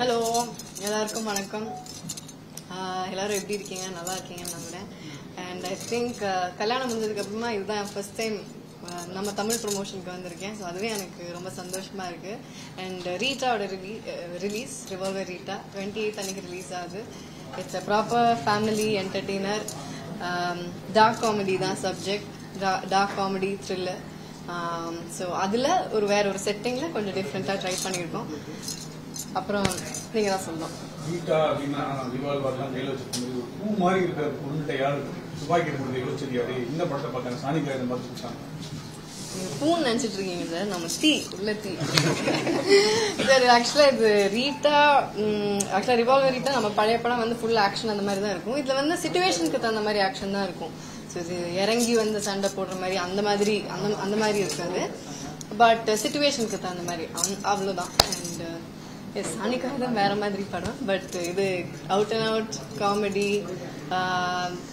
Hello, எல்லாருக்கும் வணக்கம். எல்லாரும் எப்படி இருக்கீங்க? நல்லா இருக்கீங்கன்னு நம்புறேன். அண்ட் ஐ திங்க் கல்யாணம் முடிஞ்சதுக்கு அப்புறமா இதுதான் ஃபர்ஸ்ட் டைம் நம்ம தமிழ் ப்ரொமோஷனுக்கு வந்திருக்கேன். ஸோ அதுவே எனக்கு ரொம்ப சந்தோஷமா இருக்கு. அண்ட் ரீட்டாவோட ரிலீஸ் ரிவால்வர் ரீட்டா 28 அன்னைக்கு ரிலீஸ் ஆகுது. It's a proper family entertainer. Dark comedy தான் subject. Dark comedy thriller. So அதில் வேற ஒரு செட்டிங்கில் கொஞ்சம் டிஃப்ரெண்ட்டாக ட்ரை பண்ணியிருக்கோம். அப்புறம் நீங்க தான் சொல்லணும். ரீட்டா அப்படின்னா ரிவால்வர்லாம் கையில் வச்சிருக்கும் ஒரு பூ மாதிரி இருக்கிற பொண்ணுகிட்ட யாரு துப்பாக்கி எடுக்கிறது யோசிச்சிருக்காரு. இந்த படத்தை பார்த்தாங்க சாணிக்கா இந்த மாதிரி வச்சாங்க. பூன்னு நினைச்சிட்டு இருக்கீங்க சார். நம்ம தீ உள்ள தீ சார். ஆக்சுவலா இது ரீட்டா, ஆக்சுவலா ரிவால்வர் ரீட்டா நம்ம பழைய படம் வந்து ஃபுல் ஆக்ஷன் அந்த மாதிரி தான் இருக்கும். இதுல வந்து சிச்சுவேஷனுக்கு தகுந்த மாதிரி ஆக்ஷன் தான் இருக்கும். ஸோ இது இறங்கி வந்து சண்டை போடுற மாதிரி அந்த மாதிரி இருக்காது. பட் சிச்சுவேஷனுக்கு தகுந்த மாதிரி அவ்வளவுதான். அண்ட் எஸ், அன்னைக்காக தான் வேற மாதிரி படம். பட் இது out and out comedy,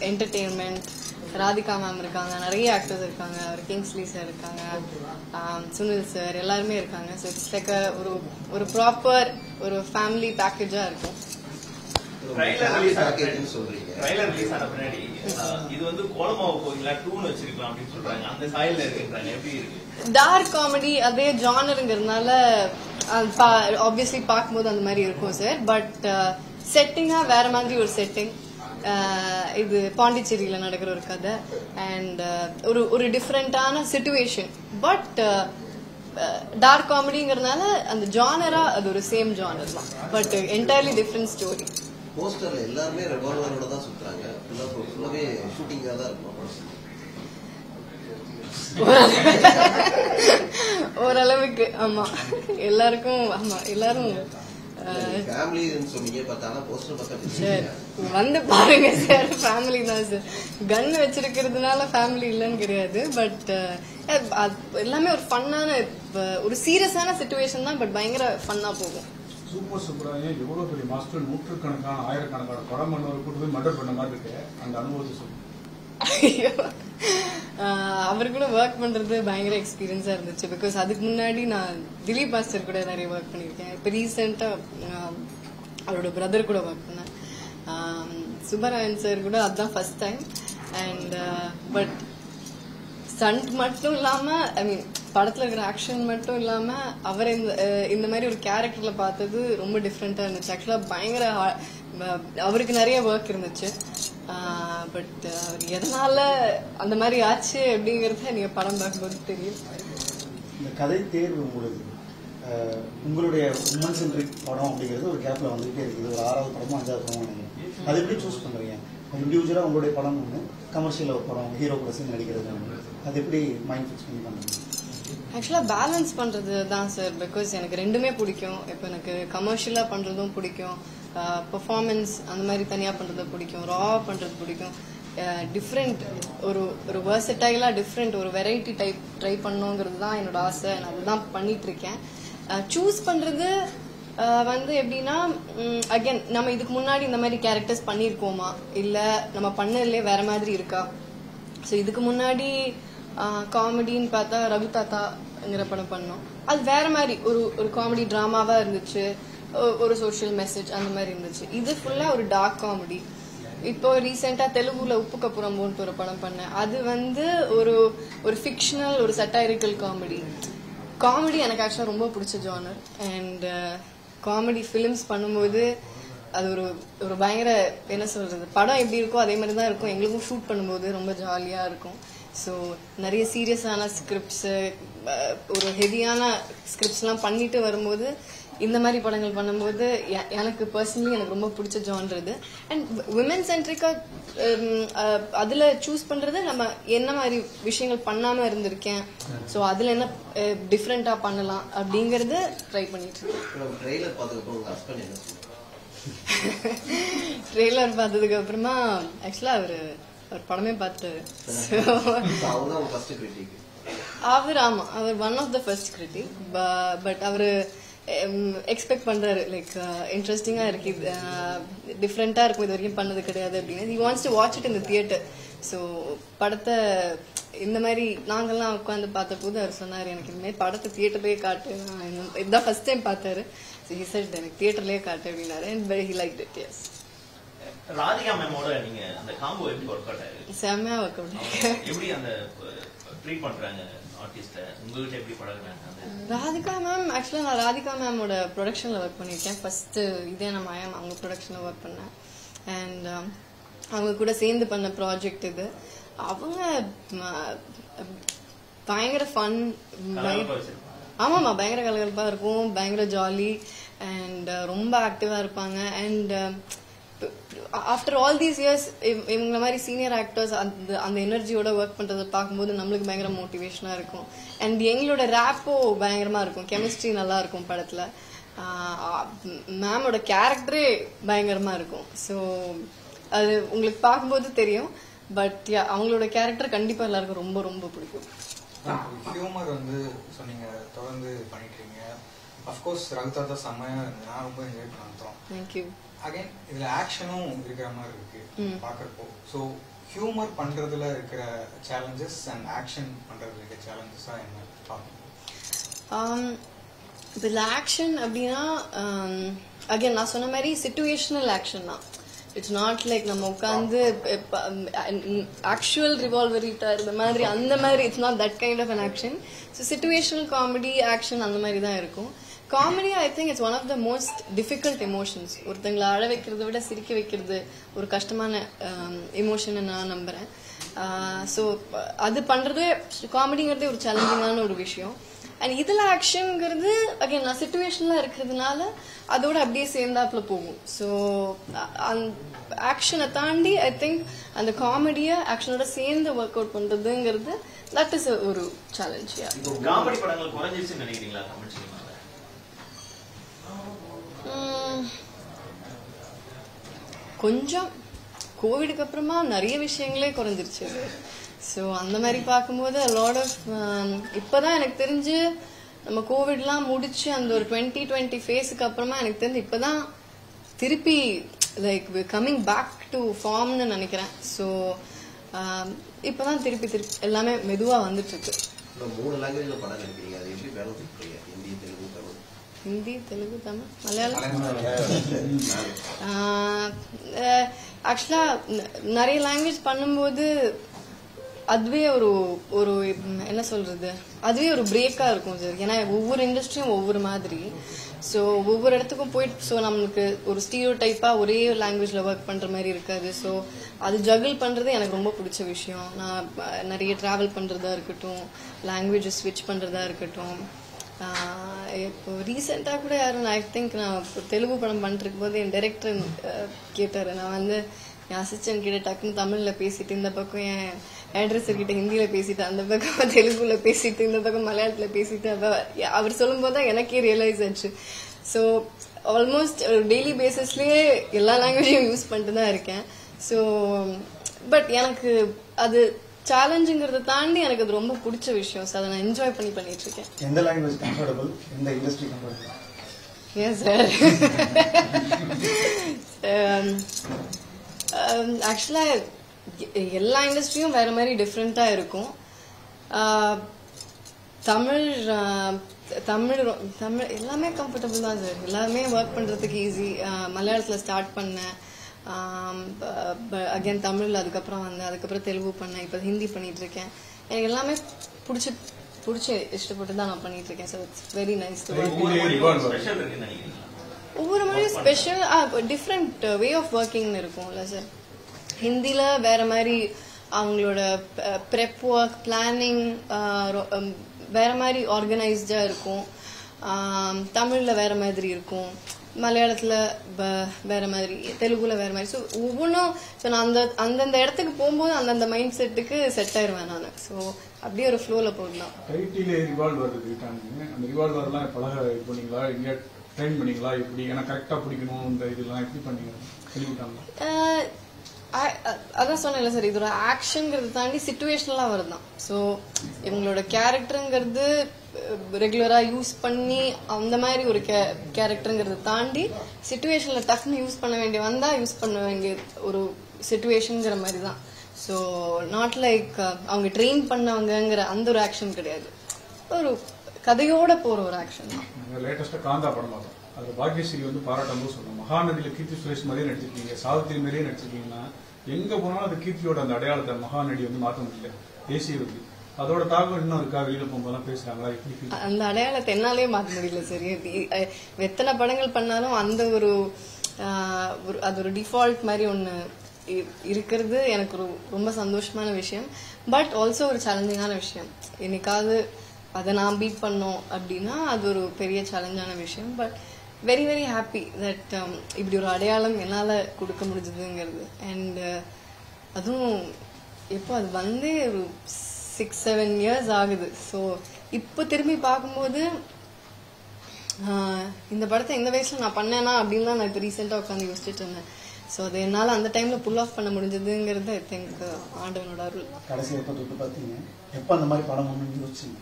entertainment. Radhika ma'am இருக்காங்க, நிறைய ஆக்டர்ஸ் இருக்காங்க, கிங்ஸ்லி சார் இருக்காங்க, சுனில் சார், எல்லாருமே இருக்காங்க. ஸோ இட்ஸ் லைக் ஒரு ப்ராப்பர் ஒரு ஃபேமிலி பேக்கேஜா இருக்கும். ட்ரைலர் ரிலீஸ் ஆன பின்னாடி இது வந்து கோலமாவு கோயிலா 2 வச்சிருக்கலாம் அப்படின்னு சொல்றாங்க. அந்த சாயல்ல இருக்குன்றாங்க. எப்படி இருக்கு? டார்க் காமெடி அதே ஜானருங்கிறதுனால ஆப்வியஸ்லி பார்க்கும்போது அந்த மாதிரி இருக்கும் சார். பட் செட்டிங்கா வேற மாதிரி ஒரு செட்டிங். இது பாண்டிச்சேரியில நடக்கிற ஒரு கதை. அண்ட் ஒரு டிஃப்ரெண்டான சிச்சுவேஷன். பட் டார்க் காமெடிங்கிறதுனால அந்த ஜானரா அது ஒரு சேம் ஜானர் தான். But entirely different story. போஸ்டர்ல எல்லாருமே ரிவால்வரோட தான் சுத்துறாங்க. ஃபுல்லாவே ஷூட்டிங்கா தான் இருக்கும். ஓரளவுக்கு ஆமா, எல்லாருக்கும் ஆமா, எல்லாரும் ஃபேமிலின்னு சொன்னீங்க. பார்த்தாலும் போஸ்டர் பார்த்தா வந்து பாருங்க சார். ஃபேமிலி தான் சார். கன் வச்சிருக்கிறதுனால ஃபேமிலி இல்லைன்னு கிடையாது. பட் எல்லாமே ஒரு ஃபன்னான, ஒரு சீரியஸான சிச்சுவேஷன் தான். பட் பயங்கர ஃபன்னா போகும். சூப்பர் சுப்ராயன் எவ்வளவு பெரிய மாஸ்டர், நூற்றுக்கணக்கான ஆயிரக்கணக்கான படம் பண்ணவர் கூட்டு போய் மர்டர் பண்ண மாதிரி இருக்கு. அந்த அனுபவத்தை சொல்லுங்க. அவர் கூட ஒர்க் பண்றது பயங்கர எக்ஸ்பீரியன்ஸா இருந்துச்சு. பிகாஸ் அதுக்கு முன்னாடி நான் திலீப் மாஸ்டர் கூட நிறைய ஒர்க் பண்ணிருக்கேன். இப்ப ரீசெண்டா அவரோட பிரதர் கூட ஒர்க் பண்ணேன். சுப்பராயன் சார் கூட அதுதான் first time. And but stunt மட்டும் இல்லாம, ஐ மீன் படத்துல இருக்கிற ஆக்ஷன் மட்டும் இல்லாம அவர் இந்த மாதிரி ஒரு கேரக்டர்ல பார்த்தது ரொம்ப டிஃப்ரெண்டா இருந்துச்சு. ஆக்சுவலா பயங்கர அவருக்கு நிறைய ஒர்க் இருந்துச்சு. பட் அவர் எதனால அந்த மாதிரி ஆச்சு அப்படிங்கறத நீங்க படம் பார்க்கும்போது தெரியும். இந்த கதை தேர்வு உங்களுடைய உமன் சென்ட்ரிக் படம் அப்படிங்கிறது ஒரு கேப்ல வந்துகிட்டே இருக்குது. ஒரு 6வது படமும் 5வது படமும் நினைக்கிறேன். அது எப்படி சூஸ் பண்றீங்க? இண்டிவிஜுவலா உங்களுடைய படம் ஒன்று, கமர்ஷியல் ஒரு படம், ஹீரோ கூட சேர்ந்து நடிக்கிறது, அது எப்படி மைண்ட் ஃபிக்ஸ் பண்ணி பண்ணுறீங்க? ஆக்சுவலா பேலன்ஸ் பண்றது தான் சார். பிகாஸ் எனக்கு ரெண்டுமே பிடிக்கும். இப்போ எனக்கு கமர்ஷியலா பண்றதும் பிடிக்கும், பெர்ஃபார்மன்ஸ் அந்த மாதிரி தனியா பண்றது பிடிக்கும், ரா பண்றது பிடிக்கும். டிஃப்ரெண்ட் ஒரு வெர்சடைலா டிஃப்ரெண்ட் ஒரு வெரைட்டி டைப் ட்ரை பண்ணணுங்கிறது தான் என்னோட ஆசை. நான் அதுதான் பண்ணிட்டு இருக்கேன். சூஸ் பண்றது வந்து எப்படின்னா, அகைன் நம்ம இதுக்கு முன்னாடி இந்த மாதிரி கேரக்டர்ஸ் பண்ணிருக்கோமா, இல்ல நம்ம பண்ணதுலயே வேற மாதிரி இருக்கா. ஸோ இதுக்கு முன்னாடி காமெடின்னு பார்த்தா ரவி தாத்தாங்கிற படம் பண்ணோம். அது வேற மாதிரி ஒரு காமெடி டிராமாவா இருந்துச்சு, ஒரு சோஷியல் மெசேஜ் அந்த மாதிரி இருந்துச்சு. இது ஃபுல்லா ஒரு டார்க் காமெடி. இப்போ ரீசெண்டா தெலுங்குல உப்பு கப்புரம்போன்ட்டு ஒரு படம் பண்ணேன். அது வந்து ஒரு ஃபிக்ஷனல், ஒரு சட்டைரிக்கல் காமெடி. காமெடி எனக்கு ஆக்சுவலா ரொம்ப பிடிச்ச ஜானர். அண்ட் காமெடி ஃபிலிம்ஸ் பண்ணும்போது அது ஒரு பயங்கர, என்ன சொல்றது, படம் எப்படி இருக்கோ அதே மாதிரி தான் இருக்கும். எங்களுக்கும் ஷூட் பண்ணும்போது ரொம்ப ஜாலியா இருக்கும். ஸோ நிறைய சீரியஸான ஸ்கிரிப்ட்ஸ், ஒரு ஹெவியான ஸ்கிரிப்ட்ஸ்லாம் பண்ணிட்டு வரும்போது இந்த மாதிரி படங்கள் பண்ணும்போது எனக்கு பர்சனலி எனக்கு ரொம்ப பிடிச்ச ஜானர் இது. அண்ட் விமன் சென்ட்ரிக்கா அதுல சூஸ் பண்றது, நம்ம என்ன மாதிரி விஷயங்கள் பண்ணாம இருந்திருக்கேன், ஸோ அதுல என்ன டிஃப்ரெண்டா பண்ணலாம் அப்படிங்கறது ட்ரை பண்ணிட்டு இருக்கேன். ட்ரெய்லர் பார்த்ததுக்கு அப்புறமா ஆக்சுவலா அவர் படமே பார்த்துட்டாரு. அவர் ஆமா, அவர் one of the first critic. But அவரு எக்ஸ்பெக்ட் பண்றாரு, லைக் இன்ட்ரெஸ்டிங்கா இருக்கு, டிஃப்ரெண்டா இருக்கும், இது வரைக்கும் பண்ணது கிடையாது அப்படின்னு. He wants to watch it in the theatre. So படத்தை இந்த மாதிரி நாங்கெல்லாம் உட்காந்து பார்த்த போது அவர் சொன்னாரு, எனக்கு இந்த மாதிரி படத்தை தியேட்டர்லயே காட்டு, இதுதான் ஃபர்ஸ்ட் டைம் பார்த்தாரு. So he said எனக்கு தியேட்டர்லயே காட்டு அப்படின்னாரு and he liked it. Yes. Radhika மேமோட நீங்க அந்த காம்போ எப்படி ஒர்க் அவுட் ஆயிருக்கு? செம்மையா ஒர்க் அவுட் ஆயிருக்கு. எப்படி அந்த ட்ரீட் பண்றாங்க ஆர்டிஸ்ட? உங்ககிட்ட எப்படி பழகுறாங்க? ராதிகா மேம் ஆக்சுவலா நான் ராதிகா மேமோட ப்ரொடக்ஷன்ல ஒர்க் பண்ணிருக்கேன். ஃபர்ஸ்ட் இதே நான் மாயம் அவங்க ப்ரொடக்ஷன்ல ஒர்க் பண்ணேன். அண்ட் அவங்க கூட சேர்ந்து பண்ண ப்ராஜெக்ட் இது. அவங்க பயங்கர ஃபன், ஆமாமா பயங்கர கலகலப்பா இருக்கும், பயங்கர ஜாலி அண்ட் ரொம்ப ஆக்டிவா இருப்பாங்க. And after all these years இவங்க மாதிரி சீனியர் ஆக்டர்ஸ் அந்த எனர்ஜியோட ஒர்க் பண்றதை பார்க்கும்போது நம்மளுக்கு பயங்கர மோட்டிவேஷனா இருக்கும். அண்ட் எங்களோட ரேப்போ பயங்கரமா இருக்கும், கெமிஸ்ட்ரி நல்லா இருக்கும் படத்துல. மேமோட கேரக்டரே பயங்கரமா இருக்கும். ஸோ அது உங்களுக்கு பார்க்கும்போது தெரியும். பட் அவங்களோட கேரக்டர் கண்டிப்பா எல்லாருக்கும் ரொம்ப ரொம்ப பிடிக்கும். ஹியூமர் வந்து சொன்னீங்க தொடர்ந்து பண்ணிட்டு இருக்கீங்க. அஃப்கோர்ஸ் ரகுதாத்தா செம்மையா நான் ரொம்ப என்ஜாய் பண்ணோம். தேங்க்யூ. அகைன் இதுல ஆக்ஷனும் இருக்கிற மாதிரி இருக்கு பாக்குறப்போ. ஸோ ஹியூமர் பண்றதுல இருக்கிற சேலஞ்சஸ் அண்ட் ஆக்ஷன் பண்றதுல இருக்கிற சேலஞ்சஸா என்ன பார்க்கணும்? இதுல ஆக்ஷன் அப்படின்னா அகைன் நான் சொன்ன மாதிரி சிச்சுவேஷனல் ஆக்ஷன் தான். இட்ஸ் நாட் லைக் நம்ம உட்காந்து ஆக்சுவல் ரிவால்வரிட்டர் இந்த மாதிரி அந்த மாதிரி it's not that kind of an action. So situational comedy action அந்த மாதிரி தான் இருக்கும். Comedy I think it's one of the most difficult emotions. ஒருத்தங்களை அழ வைக்கிறத விட சிரிக்க வைக்கிறது ஒரு கஷ்டமான எமோஷன் நான் நம்புறேன். ஸோ அது பண்றதே காமெடிங்கிறதே ஒரு சேலஞ்சிங்கான ஒரு விஷயம். அண்ட் இதுல ஆக்ஷன்ங்கிறது அகைன் நான் சிச்சுவேஷன்ல இருக்கிறதுனால அதோட அப்படியே சேர்ந்தாப்புல போகும். ஸோ ஆக்ஷனை தாண்டி ஐ திங்க் அந்த காமெடியை ஆக்ஷனோட சேர்ந்து ஒர்க் அவுட் பண்றதுங்கிறது தட் இஸ் ஒரு சேலஞ்ச். காமெடி படங்கள் குறைஞ்சிருச்சுன்னு நினைக்கிறீங்களா தமிழ் சினிமாவில்? கொஞ்சம் கோவிடுக்கு அப்புறமா நிறைய விஷயங்களே குறைஞ்சிருச்சு. ஸோ அந்த மாதிரி பார்க்கும்போது லாட் ஆஃப் இப்பதான் எனக்கு தெரிஞ்சு நம்ம கோவிட்லாம் முடிச்சு அந்த ஒரு 2020 ஃபேஸுக்கு அப்புறமா எனக்கு தெரிஞ்சு இப்பதான் திருப்பி லைக் கம்மிங் பேக் டு ஃபார்ம்னு நினைக்கிறேன். ஸோ இப்பதான் திருப்பி எல்லாமே மெதுவா வந்துட்டு இருக்கு. 3 லாங்குவேஜ்ல படம் நடிக்கிறீங்க, அது எப்படி பேலன்ஸ் பண்றீங்க? ஹிந்தி, தெலுங்கு, தமிழ், மலையாளம். ஆக்சுவலா நிறைய லாங்குவேஜ் பண்ணும்போது அதுவே ஒரு என்ன சொல்றது, அதுவே ஒரு பிரேக்கா இருக்கும் சார். ஏன்னா ஒவ்வொரு இண்டஸ்ட்ரியும் ஒவ்வொரு மாதிரி. ஸோ ஒவ்வொரு இடத்துக்கும் போயிட்டு ஸோ நம்மளுக்கு ஒரு ஸ்டீரியோ டைப்பா ஒரே லாங்குவேஜ்ல ஒர்க் பண்ற மாதிரி இருக்காது. ஸோ அது ஜகிள் பண்றது எனக்கு ரொம்ப பிடிச்ச விஷயம். நான் நிறைய டிராவல் பண்றதா இருக்கட்டும், லாங்குவேஜ் ஸ்விட்ச் பண்றதா இருக்கட்டும். இப்போ ரீசெண்டா கூட யாரும் ஐ திங்க் நான் தெலுங்கு படம் பண்ணிட்டு போது என் டைரக்டர் கேட்டாரு. நான் வந்து என் அசிஸ்டன்ட் கிட்ட டக்குன்னு தமிழ்ல பேசிட்டு, இந்த பக்கம் என் ஹேர்ட்ரெஸர் கிட்ட ஹிந்தியில பேசிட்டு, அந்த பக்கம் தெலுங்குல பேசிட்டு, இந்த பக்கம் மலையாளத்துல பேசிட்டு, அவர் சொல்லும் போதுதான் எனக்கே ரியலைஸ் ஆச்சு. ஸோ ஆல்மோஸ்ட் டெய்லி பேசிஸ்லயே எல்லா லாங்குவேஜையும் யூஸ் பண்ணிட்டு தான் இருக்கேன். ஸோ பட் எனக்கு அது சேலஞ்சுங்கிறத தாண்டி எனக்கு அது ரொம்ப பிடிச்ச விஷயம். ஸோ அதை நான் என்ஜாய் பண்ணிட்டு இருக்கேன். எந்த லாங்குவேஜ் கம்ஃபர்டபுள், எந்த இண்டஸ்ட்ரி கம்ஃபர்டபுள்? ஏன் சார் ஆக்சுவலா எல்லா இண்டஸ்ட்ரியும் வேற மாதிரி டிஃப்ரெண்டா இருக்கும். தமிழ் தமிழ் தமிழ் எல்லாமே கம்ஃபர்டபுள் தான் சார். எல்லாமே ஒர்க் பண்றதுக்கு ஈஸி. மலையாளத்துல ஸ்டார்ட் பண்ணேன், அகைன் தமிழ், அதுக்கப்புறம் வந்தேன், அதுக்கப்புறம் தெலுங்கு பண்ணேன், இப்போ ஹிந்தி பண்ணிட்டு இருக்கேன். எனக்கு எல்லாமே பிடிச்சி இஷ்டப்பட்டு தான் நான் பண்ணிட்டு இருக்கேன். So it's very nice. ஒவ்வொரு மொழியும் ஸ்பெஷல் டிஃப்ரெண்ட் வே ஆஃப் ஒர்க்கிங்னு இருக்கும்ல சார். ஹிந்தில வேற மாதிரி அவங்களோட ப்ரெப் ஒர்க், பிளானிங் வேற மாதிரி ஆர்கனைஸ்டா இருக்கும். தமிழ்ல வேற மாதிரி இருக்கும், மலையாளத்துல வேற மாதிரி, தெலுங்குல வேற மாதிரி. ஸோ ஒவ்வொன்றும் நான் அந்தந்த இடத்துக்கு போகும்போது அந்தந்த மைண்ட் செட்டுக்கு செட் ஆயிருவேன் நான். ஸோ அப்படியே ஒரு ஃப்ளோல போடலாம். டைட்டிலே ரிவால்வர் இருக்காங்க, அந்த ரிவால்வர்லாம் பழக பண்ணீங்களா, இங்க ட்ரெயின் பண்ணீங்களா, எப்படி ஏன்னா கரெக்டா பிடிக்கணும் இந்த இதெல்லாம் எப்படி பண்ணீங்க சொல்லிவிட்டாங்க? அதான் சொன்னேன்ல சார், இது ஒரு ஆக்ஷன்ங்கிறத தாண்டி சிச்சுவேஷனலா வருதான். ஸோ இவங்களோட கேரக்டருங்கிறது ரெகுலரா யூஸ் பண்ணி அந்த மாதிரி ஒரு கேரக்டருங்கிறத தாண்டி சிச்சுவேஷன்ல டக்குன்னு யூஸ் பண்ண வேண்டிய வந்தா யூஸ் பண்ண வேண்டிய ஒரு சிச்சுவேஷன்ங்கிற மாதிரி தான். ஸோ நாட் லைக் அவங்க ட்ரெயின் பண்ணவங்கிற அந்த ஒரு ஆக்ஷன் கிடையாது, ஒரு கதையோட போற ஒரு ஆக்ஷன் தான். லேட்டஸ்டா காந்தா படம் பார்த்தோம், அது பாக்யஸ்ரீ வந்து பாராட்டும் போது சொன்னோம், மகாநதியில கீர்த்தி சுரேஷ் மாதிரியே நடிச்சிருக்கீங்க, சாவித்திரி மாதிரியே நடிச்சிருக்கீங்கன்னா எங்க போனாலும் அந்த கீர்த்தியோட அந்த அடையாளத்தை மகாநடி வந்து மாற்ற முடியல தேசிய விருது. அதோட தாக்கம் இன்னும் இருக்கா? வெளியில போகும்போது பேசுறாங்களா? அந்த அடையாளத்தை என்னாலே மாற்ற முடியல சரி. எத்தனை படங்கள் பண்ணாலும் அந்த ஒரு அது ஒரு டிஃபால்ட் மாதிரி ஒண்ணு இருக்கிறது எனக்கு ரொம்ப சந்தோஷமான விஷயம். பட் ஆல்சோ ஒரு சேலஞ்சிங்கான விஷயம். என்னைக்காவது அதை நான் பீட் பண்ணோம் அப்படின்னா அது ஒரு பெரிய சேலஞ்சான விஷயம். But very very happy that இப்படி ஒரு அடையாளம் என்னால் கொடுக்க முடிஞ்சதுங்கிறது. அண்ட் அதுவும் இப்போ அது வந்து ஒரு 6-7 years ஆகுது. ஸோ இப்போ திரும்பி பார்க்கும்போது இந்த படத்தை இந்த வயசுல நான் பண்ணேனா அப்படின்னு தான் நான் இப்போ ரீசெண்டாக உட்காந்து யோசிச்சுட்டு இருந்தேன். ஸோ அது என்னால் அந்த டைம்ல புல் ஆஃப் பண்ண முடிஞ்சதுங்கிறது ஐ திங்க் ஆண்டவனோட அருள். கடைசி எப்போ தொட்டு பார்த்தீங்க? எப்போ அந்த மாதிரி படம் ஒன்று யோசிச்சீங்க?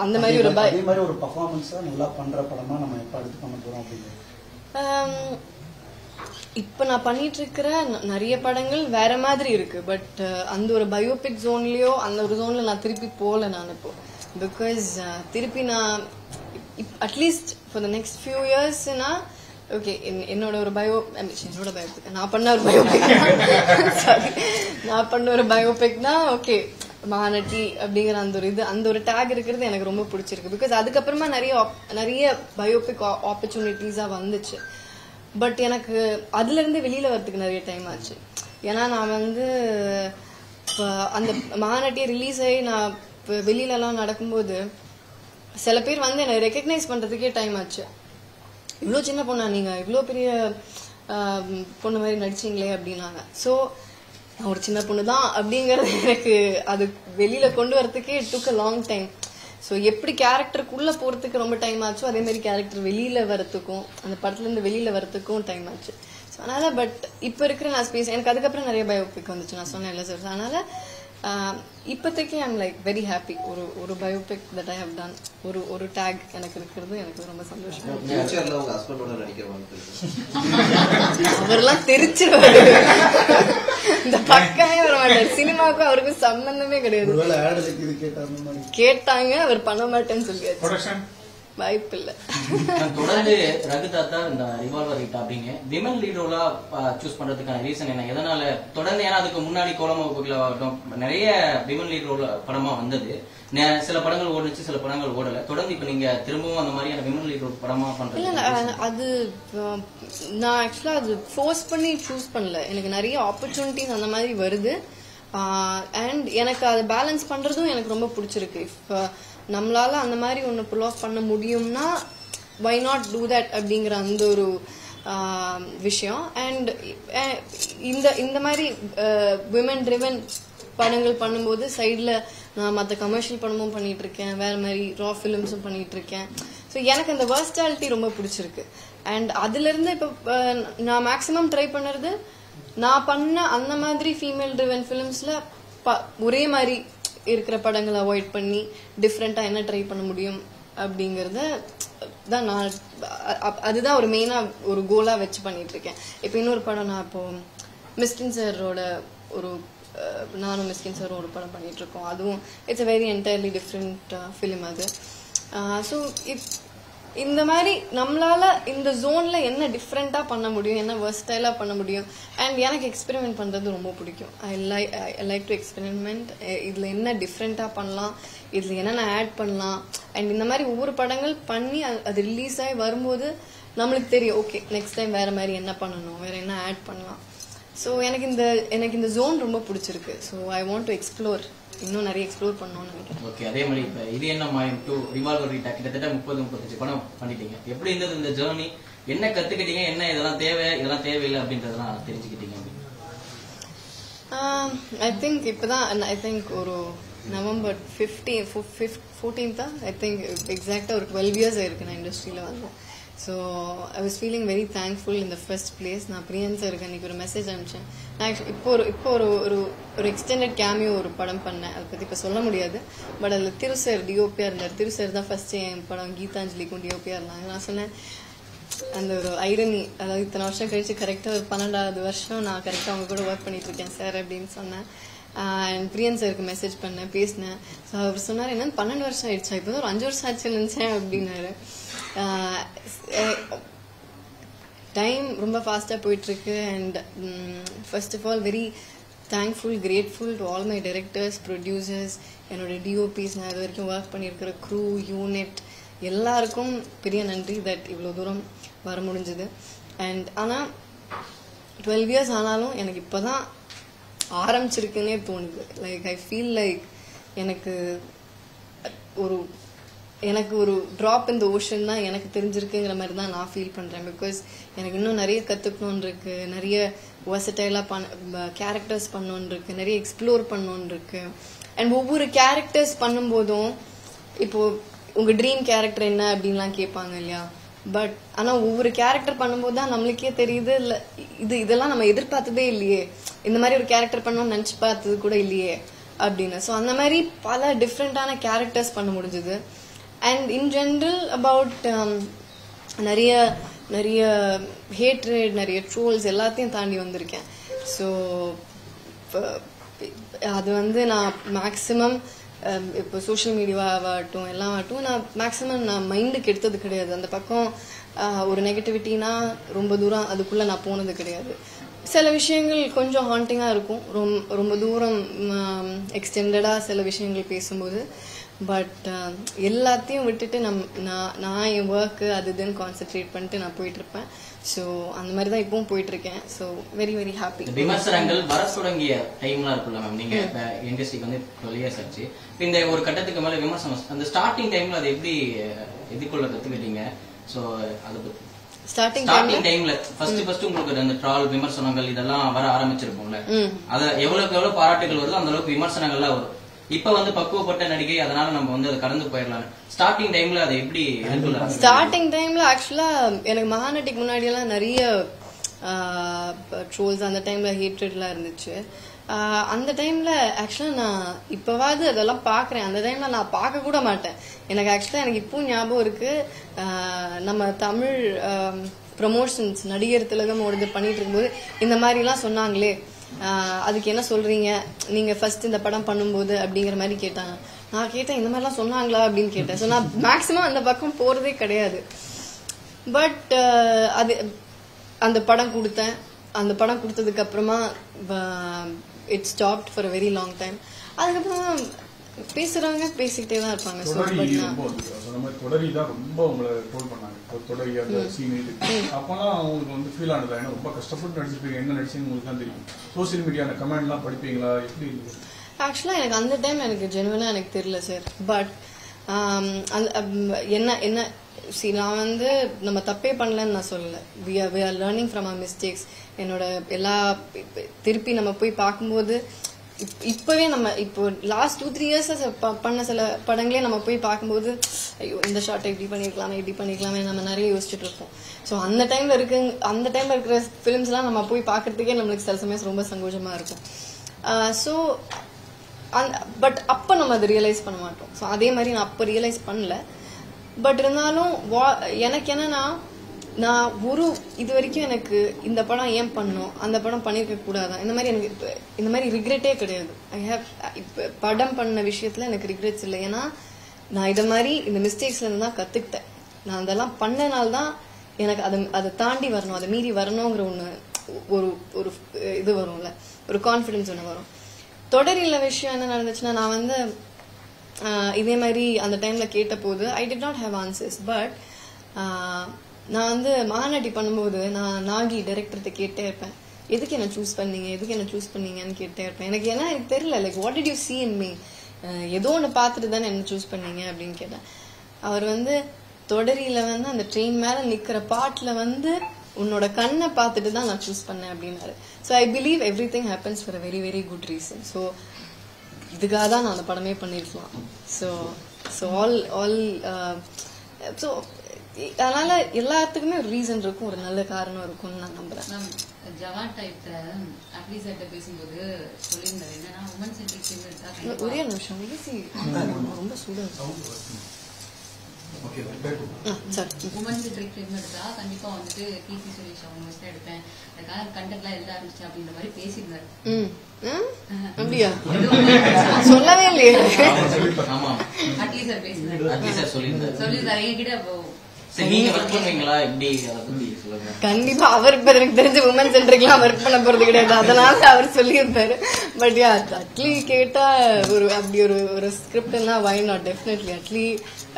அந்த மாதிரி ஒரு அதே மாதிரி ஒரு பர்ஃபார்மன்ஸா நல்லா பண்ற படமா நம்ம எப்ப அடுத்து பண்ண போறோம் அப்படின்னு இப்ப நான் பண்ணிட்டு இருக்கிற நிறைய படங்கள் வேற மாதிரி இருக்கு. பட் அந்த ஒரு பயோபிக் ஜோன்லயோ அந்த ஒரு ஜோன்ல நான் திருப்பி போல நான் இப்போ. பிகாஸ் திருப்பி நான் at least for the next few இயர்ஸ்னா ஓகே என்னோட ஒரு பயோபிக் நான் பண்ண ஒரு பயோபிக் சாரி நான் பண்ண ஒரு பயோபிக்னா ஓகே மகாநட்டி அப்படிங்கிற அந்த ஒரு டேக் இருக்கிறது எனக்கு ரொம்ப பிடிச்சிருக்கு. பிகாஸ் அதுக்கப்புறமா நிறைய பயோபிக் ஆப்பர்ச்சுனிட்டிஸா வந்துச்சு. பட் எனக்கு அதுல இருந்து வெளியில வரதுக்கு நிறைய டைம் ஆச்சு. ஏன்னா நான் வந்து அந்த மகாநட்டியை ரிலீஸ் ஆகி நான் வெளியில எல்லாம் நடக்கும்போது சில பேர் வந்து என்னை ரெக்கக்னைஸ் பண்றதுக்கே டைம் ஆச்சு. இவ்வளோ சின்ன பொண்ணா நீங்க, இவ்வளோ பெரிய பொண்ணு மாதிரி நடிச்சீங்களே அப்படின்னாங்க. ஸோ நான் ஒரு சின்ன பொண்ணு தான் அப்படிங்கறது எனக்கு அது வெளியில கொண்டு வரதுக்கே டுக் அ லாங் டைம். ஸோ எப்படி கேரக்டருக்குள்ள போறதுக்கு ரொம்ப டைம் ஆச்சோ அதே மாதிரி கேரக்டர் வெளியில வரத்துக்கும் அந்த படத்துல இருந்து வெளியில வரத்துக்கும் டைம் ஆச்சு. ஸோ அதனால பட் இப்ப இருக்கிற நான் ஸ்பேஸ் எனக்கு அதுக்கப்புறம் நிறைய பயோபிக் வந்துச்சு நான் சொன்னேன்ல சார். அதனால இப்போதைக்கு ஐம் லைக் வெரி ஹாப்பி. ஒரு biopic that I have done ஒரு டேக் எனக்கு இருக்கிறது எனக்கு ரொம்ப சந்தோஷம். அவரெல்லாம் தெரிச்சிருவாரு, இந்த பக்கமே வர மாட்டாரு. சினிமாவுக்கும் அவருக்கு சம்பந்தமே கிடையாது. கேட்டாங்க அவர் பண்ண மாட்டேன்னு சொல்லியாச்சு. வாய்ப்பு இல்ல. தொடர்ந்து ரகு தாத்தா இந்த ரிவால்வர் ஹிட் அப்படிங்க விமன் லீட் ரோலா சூஸ் பண்றதுக்கான ரீசன் என்ன? எதனால தொடர்ந்து? ஏன்னா அதுக்கு முன்னாடி கோலமாகட்டும் நிறைய விமன் லீட் ரோல் படமா வந்தது. சில படங்கள் ஓடுச்சு, சில படங்கள் ஓடல. தொடர்ந்து இப்ப நீங்க திரும்பவும் அந்த மாதிரியான விமன் லீட் ரோல் படமா பண்றீங்க? அது நான் ஆக்சுவலா அது ஃபோர்ஸ் பண்ணி சூஸ் பண்ணல. எனக்கு நிறைய ஆப்பர்ச்சுனிட்டிஸ் அந்த மாதிரி வருது. அண்ட் எனக்கு அதை பேலன்ஸ் பண்றதும் எனக்கு ரொம்ப பிடிச்சிருக்கு. நம்மளால அந்த மாதிரி ஒன்று புல் ஆஃப் பண்ண முடியும்னா வை நாட் டூ தட் அப்படிங்கிற அந்த ஒரு விஷயம். அண்ட் இந்த மாதிரி விமன் ட்ரிவன் படங்கள் பண்ணும்போது சைடில் நான் மற்ற கமர்ஷியல் படமும் பண்ணிட்டு இருக்கேன், வேற மாதிரி ரா ஃபிலிம்ஸும் பண்ணிட்டு இருக்கேன். ஸோ எனக்கு அந்த வெர்ஸ்டாலிட்டி ரொம்ப பிடிச்சிருக்கு. அண்ட் அதுல இருந்து இப்போ நான் மேக்ஸிமம் ட்ரை பண்ணுறது நான் பண்ண அந்த மாதிரி ஃபீமேல் ட்ரிவன் ஃபிலிம்ஸ்ல ஒரே மாதிரி இருக்கிற படங்களை அவாய்ட் பண்ணி டிஃப்ரெண்டா என்ன ட்ரை பண்ண முடியும் அப்படிங்கறத தான் நான் அதுதான் ஒரு மெயினா ஒரு கோலா வச்சு பண்ணிட்டு இருக்கேன். இப்போ இன்னொரு படம் நான் இப்போ மிஸ்கின் சாரோட நானும் மிஸ்கின் சாரும் ஒரு படம் பண்ணிட்டு இருக்கோம். அதுவும் it's a very entirely different film அது. ஸோ இந்த மாதிரி நம்மளால இந்த ஜோன்ல என்ன டிஃப்ரெண்டா பண்ண முடியும், என்ன வெர்ஸ்டைலா பண்ண முடியும். அண்ட் எனக்கு எக்ஸ்பெரிமெண்ட் பண்றது ரொம்ப பிடிக்கும். I like to experiment. இதுல என்ன டிஃப்ரெண்டா பண்ணலாம், இதுல என்னென்ன ஆட் பண்ணலாம். அண்ட் இந்த மாதிரி ஒவ்வொரு படங்கள் பண்ணி அது ரிலீஸ் ஆகி வரும்போது நம்மளுக்கு தெரியும் ஓகே நெக்ஸ்ட் டைம் வேற மாதிரி என்ன பண்ணணும், வேற என்ன ஆட் பண்ணலாம். ஸோ எனக்கு இந்த ஜோன் ரொம்ப பிடிச்சிருக்கு. So I want to explore, இன்னும் நிறைய எக்ஸ்ப்ளோர் பண்ணணும்னு நினைக்கிறேன். ஓகே, அதே மாதிரி இப்ப இது என்ன மாயம் டு ரிவால்வர் ஹிட் கிட்டத்தட்ட 30-35 படம் பண்ணிட்டீங்க. எப்படி இருந்தது இந்த ஜேர்னி? என்ன கத்துக்கிட்டீங்க, என்ன இதெல்லாம் தேவை இதெல்லாம் தேவையில்லை அப்படின்றதெல்லாம் தெரிஞ்சுக்கிட்டீங்க? ஐ திங்க் இப்பதான் ஐ திங்க் ஒரு நவம்பர் 14th ஐ திங்க் எக்ஸாக்டா ஒரு 12 years ஆயிருக்கு நான் இண்டஸ்ட்ரியில வந்தேன். So I was feeling very thankful in the first place. நான் பிரியன் சாருக்கு அன்னைக்கு ஒரு மெசேஜ் அனுப்பிச்சேன். நான் இப்போ ஒரு எக்ஸ்டெண்டட் கேமியோ ஒரு படம் பண்ணேன். அதை பற்றி இப்போ சொல்ல முடியாது. பட் அதில் திருசர் டிஓபியா இருந்தார். திருசர் தான் ஃபர்ஸ்ட் என் படம் கீதாஞ்சலிக்கும் டிஓபியா இருந்தாங்க. நான் சொன்னேன் அந்த ஒரு ஐரனி, அதாவது இத்தனை வருஷம் கழிச்சு கரெக்டாக ஒரு 12வது வருஷம் நான் கரெக்டாக அவங்க கூட ஒர்க் பண்ணிட்டு இருக்கேன் சார் அப்படின்னு சொன்னேன். அண்ட் பிரியன் சாருக்கு மெசேஜ் பண்ணேன், பேசினேன். ஸோ அவர் சொன்னார், என்ன 12 வருஷம் ஆயிடுச்சா, இப்போ ஒரு 5 வருஷம் ஆச்சு நினைச்சேன் அப்படின்னாரு. டைம் ரொம்ப ஃபாஸ்ட்டாக போயிட்டுருக்கு. And first of all very thankful, grateful to all my directors, producers, என்னோட டிஓபிஸ், நான் இது வரைக்கும் ஒர்க் பண்ணியிருக்கிற க்ரூ, யூனிட் எல்லாருக்கும் பெரிய நன்றி தட் இவ்வளோ தூரம் வர முடிஞ்சுது. அண்ட் ஆனால் 12 இயர்ஸ் ஆனாலும் எனக்கு இப்போ தான் ஆரம்பிச்சிருக்குன்னே தோணுது. லைக் ஐ ஃபீல் லைக் எனக்கு ஒரு ட்ராப் இன் த ஓஷன் தான் எனக்கு தெரிஞ்சிருக்குங்கிற மாதிரி தான் நான் ஃபீல் பண்ணுறேன். பிகாஸ் எனக்கு இன்னும் நிறைய கற்றுக்கணுன்னு இருக்கு, நிறைய வெர்சடைலாக கேரக்டர்ஸ் பண்ணணுன்னு இருக்கு, நிறைய எக்ஸ்ப்ளோர் பண்ணணுன்னு இருக்கு. அண்ட் ஒவ்வொரு கேரக்டர்ஸ் பண்ணும்போதும் இப்போ உங்கள் ட்ரீம் கேரக்டர் என்ன அப்படின்லாம் கேட்பாங்க இல்லையா. பட் ஆனால் ஒவ்வொரு கேரக்டர் பண்ணும்போது தான் நம்மளுக்கே தெரியுது, இல்லை இதெல்லாம் நம்ம எதிர்பார்த்ததே இல்லையே, இந்த மாதிரி ஒரு கேரக்டர் பண்ணணும்னு நினச்சி பார்த்தது கூட இல்லையே அப்படின்னு. ஸோ அந்த மாதிரி பல டிஃப்ரெண்டான கேரக்டர்ஸ் பண்ண முடிஞ்சுது. அண்ட் இன் ஜென்ரல் அபவுட் நிறைய ஹேட்ரட், நிறைய ட்ரோல்ஸ் எல்லாத்தையும் தாண்டி வந்திருக்கேன். ஸோ அது வந்து நான் மேக்ஸிமம் இப்போ சோஷியல் மீடியாவாகட்டும் எல்லாமாகட்டும் நான் மேக்ஸிமம் நான் மைண்டுக்கு எடுத்தது கிடையாது. அந்த பக்கம் ஒரு நெகட்டிவிட்டினா ரொம்ப தூரம் அதுக்குள்ளே நான் போனது கிடையாது. சில விஷயங்கள் கொஞ்சம் ஹாண்டிங்காக இருக்கும், ரொம்ப தூரம் எக்ஸ்டெண்டடாக சில விஷயங்கள் பேசும்போது. பட் எல்லாத்தையும் விட்டுட்டு நான் என் ஒர்க்கு அது இதுன்னு கான்சென்ட்ரேட் பண்ணிட்டு நான் போயிட்டுருப்பேன். ஸோ அந்த மாதிரி தான் இப்பவும் போயிட்டுருக்கேன். So very very happy. விமர்சனங்கள் வர தொடங்கிய டைம்லாம் இருக்குல்ல மேம், நீங்க இண்டஸ்ட்ரிக்கு வந்து 12 இயர்ஸ் ஆச்சு. இந்த ஒரு கட்டத்துக்கு மேலே விமர்சனம் அந்த ஸ்டார்டிங் டைம்ல அதை எப்படி எதிர்கொள்ள கற்றுக்கிட்டீங்க? ஸோ அதை பற்றி ஸ்டார்டிங் டைம்ல ஃபர்ஸ்ட் உங்களுக்கு அந்த ட்ரால் விமர்சனங்கள் இதெல்லாம் வர ஆரம்பிச்சிருக்கும்ல, அத எவ்வளவு பாராட்டுகள் வருதோ அந்த அளவுக்கு விமர்சனங்கள்லாம் வரும். இப்ப வந்து பக்குவப்பட்ட நடிகை, அதனால நம்ம வந்து அதை கடந்து போயிடலாம். ஸ்டார்டிங் டைம்ல அதை எப்படி எதிர்கொள்ளலாம்? ஸ்டார்டிங் டைம்ல ஆக்சுவலா எனக்கு மகாநடிக்கு முன்னாடி எல்லாம் நிறைய ட்ரோல்ஸ், அந்த டைம்ல ஹேட்ரட்லாம் இருந்துச்சு. அந்த டைம்ல ஆக்சுவலா நான் இப்பவாது அதெல்லாம் பாக்குறேன். அந்த டைம்ல நான் பார்க்க கூட மாட்டேன். எனக்கு ஆக்சுவலா எனக்கு இப்பவும் ஞாபகம் இருக்கு, நம்ம தமிழ் ப்ரமோஷன்ஸ் நடிகர் திலகம் இது பண்ணிட்டு இருக்கும்போது இந்த மாதிரி எல்லாம் சொன்னாங்களே, அதுக்கு என்ன சொல்றீங்க நீங்க ஃபர்ஸ்ட் இந்த படம் பண்ணும்போது அப்படிங்கிற மாதிரி கேட்டாங்க. நான் கேட்டேன், இந்த மாதிரிலாம் சொன்னாங்களா அப்படின்னு கேட்டேன். ஸோ நான் மேக்சிமம் அந்த பக்கம் போறதே கிடையாது. பட் அது அந்த படம் கொடுத்தேன். அந்த படம் கொடுத்ததுக்கு அப்புறமா it stopped for a very long time. அதுக்கப்புறமா பேசுறாங்க, பேசிக்கிட்டே தான் இருப்பாங்க. தொடரி தான் ரொம்ப உங்களை ட்ரோல் பண்ணாங்க. தொடரி அந்த சீன் இது அப்பெல்லாம் உங்களுக்கு வந்து ஃபீல் ஆனதா? ஏன்னா ரொம்ப கஷ்டப்பட்டு நடிச்சிருப்பீங்க, என்ன நடிச்சீங்கன்னு உங்களுக்கு தான் தெரியும். சோசியல் மீடியா அந்த கமெண்ட்லாம் படிப்பீங்களா, எப்படி இருந்தது? ஆக்சுவலா எனக்கு அந்த டைம் எனக்கு ஜெனுவனா எனக்கு தெரியல சார். பட் என்ன நான் வந்து நம்ம தப்பே பண்ணலன்னு நான் சொல்லல. we are learning from our mistakes. என்னோட எல்லா திருப்பி நம்ம போய் பார்க்கும்போது இப்பவே நம்ம இப்போ லாஸ்ட் 2-3 இயர்ஸ் பண்ண சில படங்களே நம்ம போய் பார்க்கும்போது ஐயோ இந்த ஷார்ட்டை இப்படி பண்ணிருக்கலாமே நம்ம நிறைய யோசிச்சுட்டு இருப்போம். ஸோ அந்த டைம்ல இருக்கிற ஃபிலிம்ஸ் எல்லாம் நம்ம போய் பார்க்கறதுக்கே நம்மளுக்கு சில சமயம் ரொம்ப சங்கோஜமா இருக்கும். ஸோ பட் அப்ப நம்ம அதை ரியலைஸ் பண்ண மாட்டோம். ஸோ அதே மாதிரி நான் அப்ப ரியலைஸ் பண்ணல. பட் இருந்தாலும் எனக்கு என்னன்னா, நான் இது வரைக்கும் எனக்கு இந்த படம் ஏன் பண்ணோம், அந்த படம் பண்ணிருக்க கூடாதான், இந்த மாதிரி எனக்கு இந்த மாதிரி ரிக்ரெட்டே கிடையாது. படம் பண்ண விஷயத்துல எனக்கு ரிக்ரெட்ஸ் இல்லை. ஏன்னா நான் இதை மாதிரி இந்த மிஸ்டேக்ஸ்ல இருந்து தான் கத்துக்கிட்டேன். நான் அதெல்லாம் பண்ணனால்தான் எனக்கு அதை தாண்டி வரணும், அதை மீறி வரணுங்கிற ஒரு இது வரும்ல, ஒரு கான்ஃபிடன்ஸ் ஒன்று வரும். தொடரில் விஷயம் என்ன நடந்துச்சுன்னா, நான் வந்து இதே மாதிரி அந்த டைம்ல கேட்ட போது I did not have answers. But நான் வந்து மகாநடி பண்ணும்போது நான் நாகி டைரக்டர்கிட்ட கேட்டே இருப்பேன், எதுக்கு என்ன சூஸ் பண்ணீங்கன்னு கேட்டே இருப்பேன். எனக்கு தெரியல, like what did you see in me, ஏதோ ஒன்று பார்த்துட்டு தானே என்ன சூஸ் பண்ணீங்க அப்படின்னு கேட்டேன். அவர் வந்து தொடரியில வந்து அந்த ட்ரெயின் மேல நிக்கிற பாட்டுல வந்து உன்னோட கண்ணை பார்த்துட்டு தான் நான் சூஸ் பண்ணேன் அப்படின்னாரு. So I believe every thing happens for a very very good reason. So இதுக்காக தான் நான் அந்த படமே பண்ணிருக்கலாம். ஸோ அதனால எல்லாத்துக்குமே ஒரு ரீசன் இருக்கும், ஒரு நல்ல காரணம் இருக்கும்னு நான் நம்புறேன். ஜவான் டைப்ல அப்படி சட்ட பேசும்போது சொல்லியிருந்தாரு என்னன்னா உமன் சென்ட்ரிக் ஒரே நிமிஷம் ரொம்ப சூடா okay sir woman centric film எடுத்தா கண்டிப்பா வந்துட்டு கீர்த்தி சுரேஷ் அவங்க வச்சு தான் எடுப்பேன், அதுக்காக கண்டென்ட்லாம் எழுத ஆரம்பிச்சு அப்படின்ற மாதிரி பேசியிருந்தாரு. அப்படியா சொல்லவே இல்லையே. ஆமா அட்லி சார் பேசியிருந்தாரு. அட்லி சார் சொல்லியிருந்தாரு என்கிட்ட. சரி, நீங்க ஒர்க் பண்ணுவீங்களா எப்படி அதை பத்தி சொல்லுங்க. கண்டிப்பா அவர் இப்ப எனக்கு தெரிஞ்ச உமன் சென்ட்ரிக்லாம் ஒர்க் பண்ண போறது கிடையாது, அதனால அவர் சொல்லியிருப்பாரு. பட் யா அட்லி கேட்டா ஒரு அப்படி ஒரு ஸ்கிரிப்ட்னா வை நாட், டெஃபினெட்லி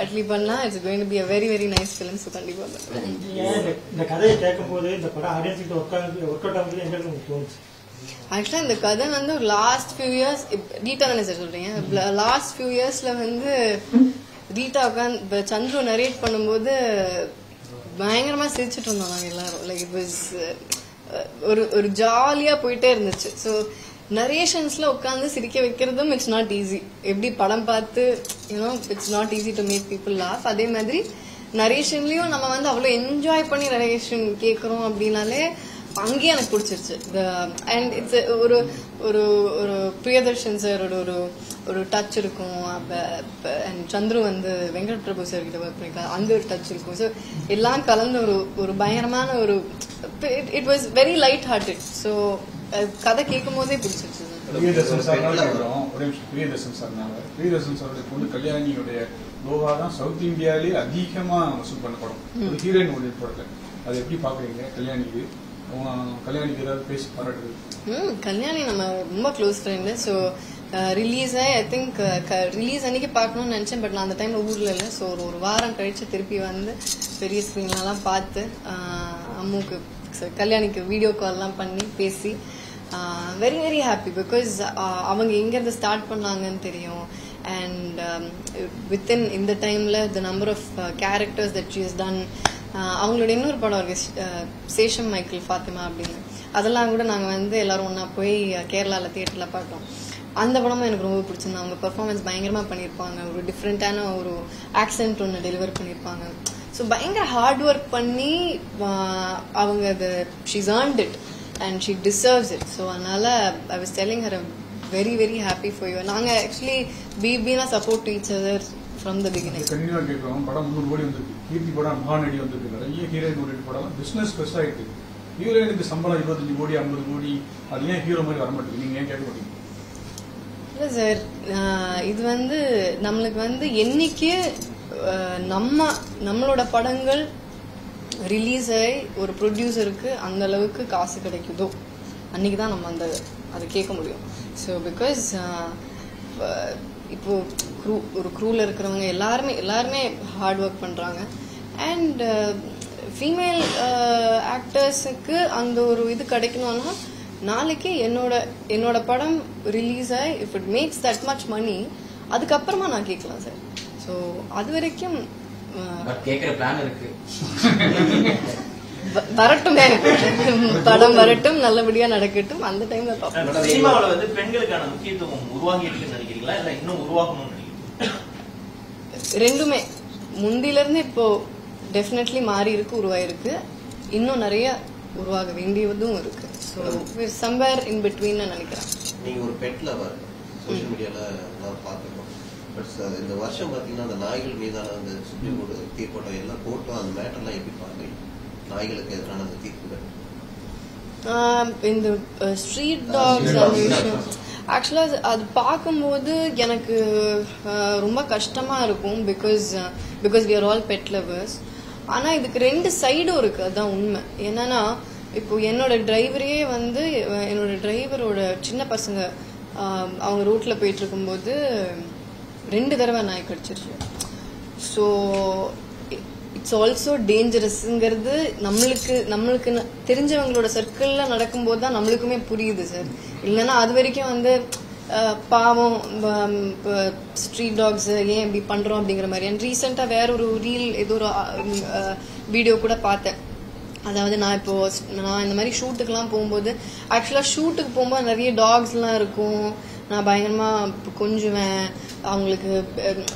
அட்லி பண்ணா it's going to be a very very nice film. So கண்டிப்பா இந்த கதையை கேட்கும் போது இந்த படம் ஆடியன்ஸ் ஒர்க் அவுட் ஆகுது எங்களுக்கு உங்களுக்கு தோணுச்சு. ஆக்சுவலா இந்த கதை வந்து ஒரு லாஸ்ட் ஃபியூ இயர்ஸ் ரீட்டா தானே சார் சொல்றீங்க, லாஸ்ட் ஃபியூ இயர்ஸ்ல வந்து ரீட்டா உட்காந்து சந்துரு நரேட் பண்ணும்போது பயங்கரமா சிரிச்சுட்டு இருந்தோம் நாங்க எல்லாரும். லைக் இட் வாஸ் ஒரு ஜாலியா போயிட்டே இருந்துச்சு. ஸோ நரேஷன்ஸ்ல உட்காந்து சிரிக்க வைக்கிறதும் இட்ஸ் நாட் ஈஸி. எப்படி படம் பார்த்து you know it's not easy to make people laugh, அதே மாதிரி நரேஷன்லயும் நம்ம வந்து அவ்வளவு என்ஜாய் பண்ணி நரேஷன் கேட்கறோம் அப்படின்னாலே அங்கேயே எனக்கு பிடிச்சிருச்சு. அண்ட் இட்ஸ் ஒரு ஒரு ஒரு பிரியதர்ஷன் சார் ஒரு டச் இருக்கும். அண்ட் சந்துரு வந்து வெங்கட் பிரபு சார் கிட்ட ஒர்க் பண்ணிருக்காரு, அந்த ஒரு டச் இருக்கும். ஸோ எல்லாம் கலந்து ஒரு பயங்கரமான ஒரு it was very light hearted. So கதை கேட்கும் போதே பிடிச்சிருச்சு. பிரியதர்ஷன் சார்னால வரும் ஒரே நிமிஷம். பிரியதர்ஷன் சாருடைய பொண்ணு கல்யாணியுடைய லோகா தான் சவுத் இந்தியாவிலேயே அதிகமா வசூல் பண்ண படம், ஒரு ஹீரோயின் ஓடிட்டு படத்துல. அதை எப்படி பாக்குறீங்க? கல்யாணிக்கு ஏதாவது பேசி பாராட்டுறது? கல்யாணி நம்ம ரொம்ப க்ளோஸ் ஃப்ரெண்டு. ஸோ ரிலீஸ் ஆகி ஐ திங்க் ரிலீஸ் அன்னைக்கு பார்க்கணும்னு நினைச்சேன். பட் நான் அந்த டைம்ல ஊர்ல இல்லை. ஸோ ஒரு வாரம் கழிச்சு திருப்பி வந்து பெரிய ஸ்கிரீன்லாம் பார்த்து அம்முக்கு கல்யாணிக்கு வீடியோ கால்லாம் பண்ணி பேசி வெரி வெரி ஹாப்பி. பிகாஸ் அவங்க எங்கேருந்து ஸ்டார்ட் பண்ணாங்கன்னு தெரியும். அண்ட் வித்தின் இந்த டைம்ல the number of characters that she has done. அவங்களோட இன்னொரு படம் இருக்கு சேஷம் மைக்கேல் ஃபாத்திமா அப்படின்னு, அதெல்லாம் கூட நாங்கள் வந்து எல்லாரும் ஒன்றா போய் கேரளாவில் தியேட்டரில் பார்த்தோம். அந்த படமும் எனக்கு ரொம்ப பிடிச்சிருந்தது. அவங்க பெர்ஃபார்மன்ஸ் பயங்கரமாக பண்ணியிருப்பாங்க, ஒரு டிஃப்ரெண்ட்டான ஒரு ஆக்சென்ட் ஒன்று டெலிவர் பண்ணியிருப்பாங்க. ஸோ பயங்கர ஹார்ட் ஒர்க் பண்ணி அவங்க அதை she's earned it and she deserves it. So அதனால I was telling her I'm very very happy for you. நாங்கள் actually we've been a support to each other from the beginning. கண்டினியூவா கேட்கிறோம். படம் 300 கோடி வந்திருக்கு, கீர்த்தி படம் மகாநடி வந்திருக்கு, நிறைய ஹீரோயின் ஓடிட்டு படம் பிசினஸ் பெருசா ஆயிட்டு. ஹீரோயினுக்கு சம்பளம் 25 கோடி 50 கோடி, அது ஏன் ஹீரோ மாதிரி வர மாட்டேங்குது? நீங்க ஏன் கேட்க மாட்டீங்க? இல்லை சார், இது வந்து நம்மளுக்கு வந்து என்னைக்கு நம்மளோட படங்கள் ரிலீஸ் ஆகி ஒரு ப்ரொடியூசருக்கு அந்த அளவுக்கு காசு கிடைக்குதோ அன்னைக்குதான் நம்ம அதை கேட்க முடியும். ஸோ பிகாஸ் இப்போ ஒரு க்ரூல இருக்கிறவங்க எல்லாருமே ஹார்ட் ஒர்க் பண்றாங்க. அண்ட் ஃபீமேல் ஆக்டர்ஸுக்கு அந்த ஒரு இது கிடைக்கணும்னா நாளைக்கு என்னோட படம் ரிலீஸ் ஆகி if it makes that much money அதுக்கப்புறமா நான் கேட்கலாம் சார். ஸோ அது வரைக்கும் கேட்கிற பிளான் இருக்கு. வரட்டும், படம் வரட்டும், நல்லபடியா நடக்கட்டும், அந்த டைம்ல பார்ப்போம். சினிமாவுல வந்து பெண்களுக்கான முக்கியத்துவம் உருவாகிட்டு நினைக்கிறீங்களா இல்ல இன்னும் உருவாகணும்னு நினைக்கிறீங்களா? ரெண்டுமே முந்தில இருந்து இப்போ டெஃபினெட்லி மாறி இருக்கு, உருவாயிருக்கு. இன்னும் நிறைய உருவாக வேண்டியதும் இருக்கு. ஸோ சம்வேர் இன் பிட்வீன் நினைக்கிறேன். நீங்க ஒரு பெட் லவர், சோஷியல் மீடியால நான் பார்த்துருக்கோம். பட் இந்த வருஷம் பாத்தீங்கன்னா அந்த நாய்கள் மீதான அந்த சுப்ரீம் கோர்ட் தீர்ப்போட்டம் எல்லாம் போட்டோம், அந்த மேட்டர்லாம் எப்படி பாக்குறீங்க? நாய்களுக்கு எதிரான அந்த தீர்ப்புகள் இந்த ஸ்ட்ரீட் டாக்ஸ் அந்த விஷயம் ஆக்சுவலா அது பார்க்கும்போது எனக்கு ரொம்ப கஷ்டமா இருக்கும். Because we are all pet lovers. ஆனா இதுக்கு ரெண்டு சைடும் இருக்கு, அதுதான் உண்மை. என்னன்னா இப்போ என்னோட டிரைவரே வந்து என்னோட டிரைவரோட சின்ன பசங்க அவங்க ரோட்ல போயிட்டு இருக்கும்போது 2 தடவை நாய் கடிச்சிருச்சு. ஸோ இட்ஸ் ஆல்சோ டேஞ்சரஸ்ங்கிறது நம்மளுக்கு தெரிஞ்சவங்களோட சர்க்கிள்ல நடக்கும்போது தான் நம்மளுக்குமே புரியுது சார். இல்லைன்னா அது வரைக்கும் வந்து பாவம் ஸ்ட்ரீட் டாக்ஸ் ஏன் இப்படி பண்றோம் அப்படிங்கிற மாதிரி. அண்ட் ரீசெண்டா வேற ஒரு ரீல் ஏதோ ஒரு வீடியோ கூட பார்த்தேன். அதாவது நான் இந்த மாதிரி ஷூட்டுக்கெல்லாம் போகும்போது ஆக்சுவலா ஷூட்டுக்கு போகும்போது நிறைய டாக்ஸ்லாம் இருக்கும். நான் பயங்கரமா கொஞ்சுவேன், அவங்களுக்கு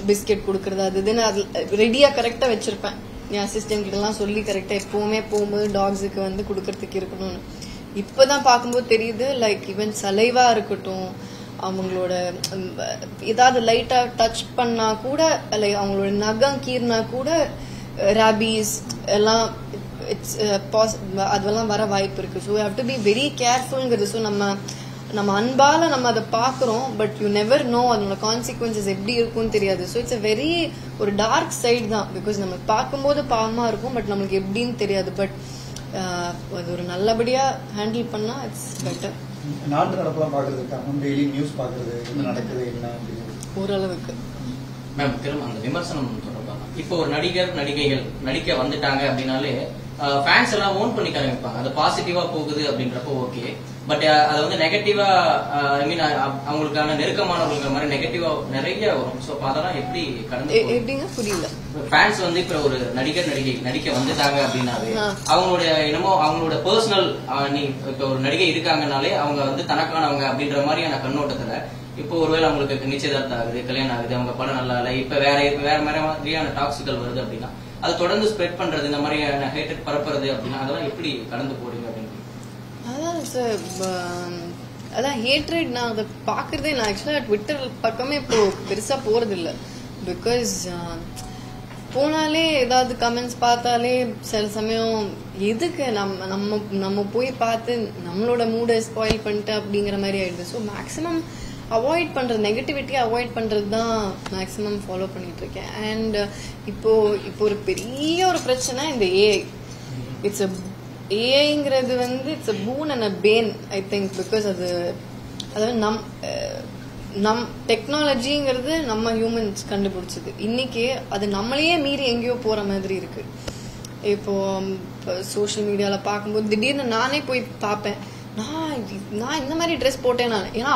பிஸ்கெட் கொடுக்கறது அது இதுன்னு அது ரெடியா கரெக்டா வச்சிருப்பேன். என் அசிஸ்டன்ட் கிட்ட எல்லாம் சொல்லி கரெக்டா எப்பவுமே போகும்போது டாக்ஸுக்கு வந்து கொடுக்கறதுக்கு இருக்கணும்னு. இப்பதான் பார்க்கும்போது தெரியுது லைக் ஈவன் சலைவா இருக்கட்டும், அவங்களோட ஏதாவது லைட்டா டச் பண்ணா கூட லைக் அவங்களோட நகம் கீர்னா கூட ராபிஸ் எல்லாம் அதெல்லாம் வர வாய்ப்பு இருக்கு. So have to be very கேர்ஃபுல்ங்கிறது. ஸோ நம்ம அன்பால நம்ம அதை பாக்குறோம், பட் யூ நெவர் நோ அதோட கான்சிக்வன்சஸ் எப்படி இருக்கும்னு தெரியாது. ஸோ இட்ஸ் வெரி ஒரு டார்க் சைடு தான். பிகாஸ் நம்ம பார்க்கும்போது பாவமா இருக்கும், பட் நம்மளுக்கு எப்படின்னு தெரியாது. பட் அது ஒரு நல்லபடியா ஹேண்டில் பண்ணா இட்ஸ் பெட்டர். நாட்டு நடப்பெல்லாம் பாக்குறதுக்கு டெய்லி நியூஸ் பாக்குறது என்ன நடக்குது என்ன அப்படிங்கிறது ஓரளவுக்கு. மேம் திரும்ப அந்த விமர்சனம் தொடர்பாக இப்போ ஒரு நடிகர் நடிகைகள் நடிக்க வந்துட்டாங்க அப்படின்னாலே ஃபேன்ஸ் எல்லாம் ஓன் பண்ணி காமிப்பாங்க. அது பாசிட்டிவா போகுது அப்படின்றப்போ ஓகே. பட் அதை வந்து நெகட்டிவா ஐ மீன் அவங்களுக்கான நெருக்கமானவங்களுக்கு மாதிரி நெகட்டிவா நிறைய வரும். ஸோ அதெல்லாம் எப்படி கடந்து எப்படிங்க புரியல? ஃபேன்ஸ் வந்து இப்ப ஒரு நடிகர் நடிகை நடிக்க வந்துட்டாங்க அப்படின்னாவே அவங்களுடைய என்னமோ அவங்களோட பர்சனல் இப்ப ஒரு நடிகை இருக்காங்கனாலே அவங்க வந்து தனக்கானவங்க அப்படின்ற மாதிரியான கண்ணோட்டத்துல இப்போ ஒருவேளை அவங்களுக்கு நிச்சயதார்த்தம் ஆகுது, கல்யாணம் ஆகுது, அவங்க படம் நல்லா இல்லை, இப்ப வேற மாதிரியான டாக்ஸிக்கல் வருது அப்படின்னா அது தொடர்ந்து ஸ்ப்ரெட் பண்றது, இந்த மாதிரியான ஹேட்டட் பரப்புறது அப்படின்னா அதெல்லாம் எப்படி கடந்து போறீங்க அப்படின்னு? அதான் சார், அதான் ஹேட்ரட் நான் அதை பாக்குறதே நான் ஆக்சுவலா ட்விட்டர் பக்கமே இப்போ பெருசா போறது இல்லை. பிகாஸ் போனாலே ஏதாவது கமெண்ட்ஸ் பார்த்தாலே சில சமயம் எதுக்கு நம்ம போய் பார்த்து நம்மளோட மூடை ஸ்பாயில் பண்ணிட்டு அப்படிங்கிற மாதிரி ஆயிடுது. ஸோ மேக்ஸிமம் அவாய்ட் பண்றது, நெகட்டிவிட்டியை அவாய்ட் பண்றது தான் மேக்ஸிமம் ஃபாலோ பண்ணிட்டு இருக்கேன். அண்ட் இப்போ ஒரு பெரிய ஒரு பிரச்சனை இந்த ஏஐ. இட்ஸ் ஏஐங்கிறது வந்து it's a boon and a bane I think. Because அதாவது நம் டெக்னாலஜிங்கிறது நம்ம ஹியூமன்ஸ் கண்டுபிடிச்சது. இன்னைக்கு அது நம்மளையே மீறி எங்கேயோ போற மாதிரி இருக்கு. இப்போ சோஷியல் மீடியால பார்க்கும்போது திடீர்னு நானே போய் பார்ப்பேன், நான் இந்த மாதிரி ட்ரெஸ் போட்டேன் நான், ஏன்னா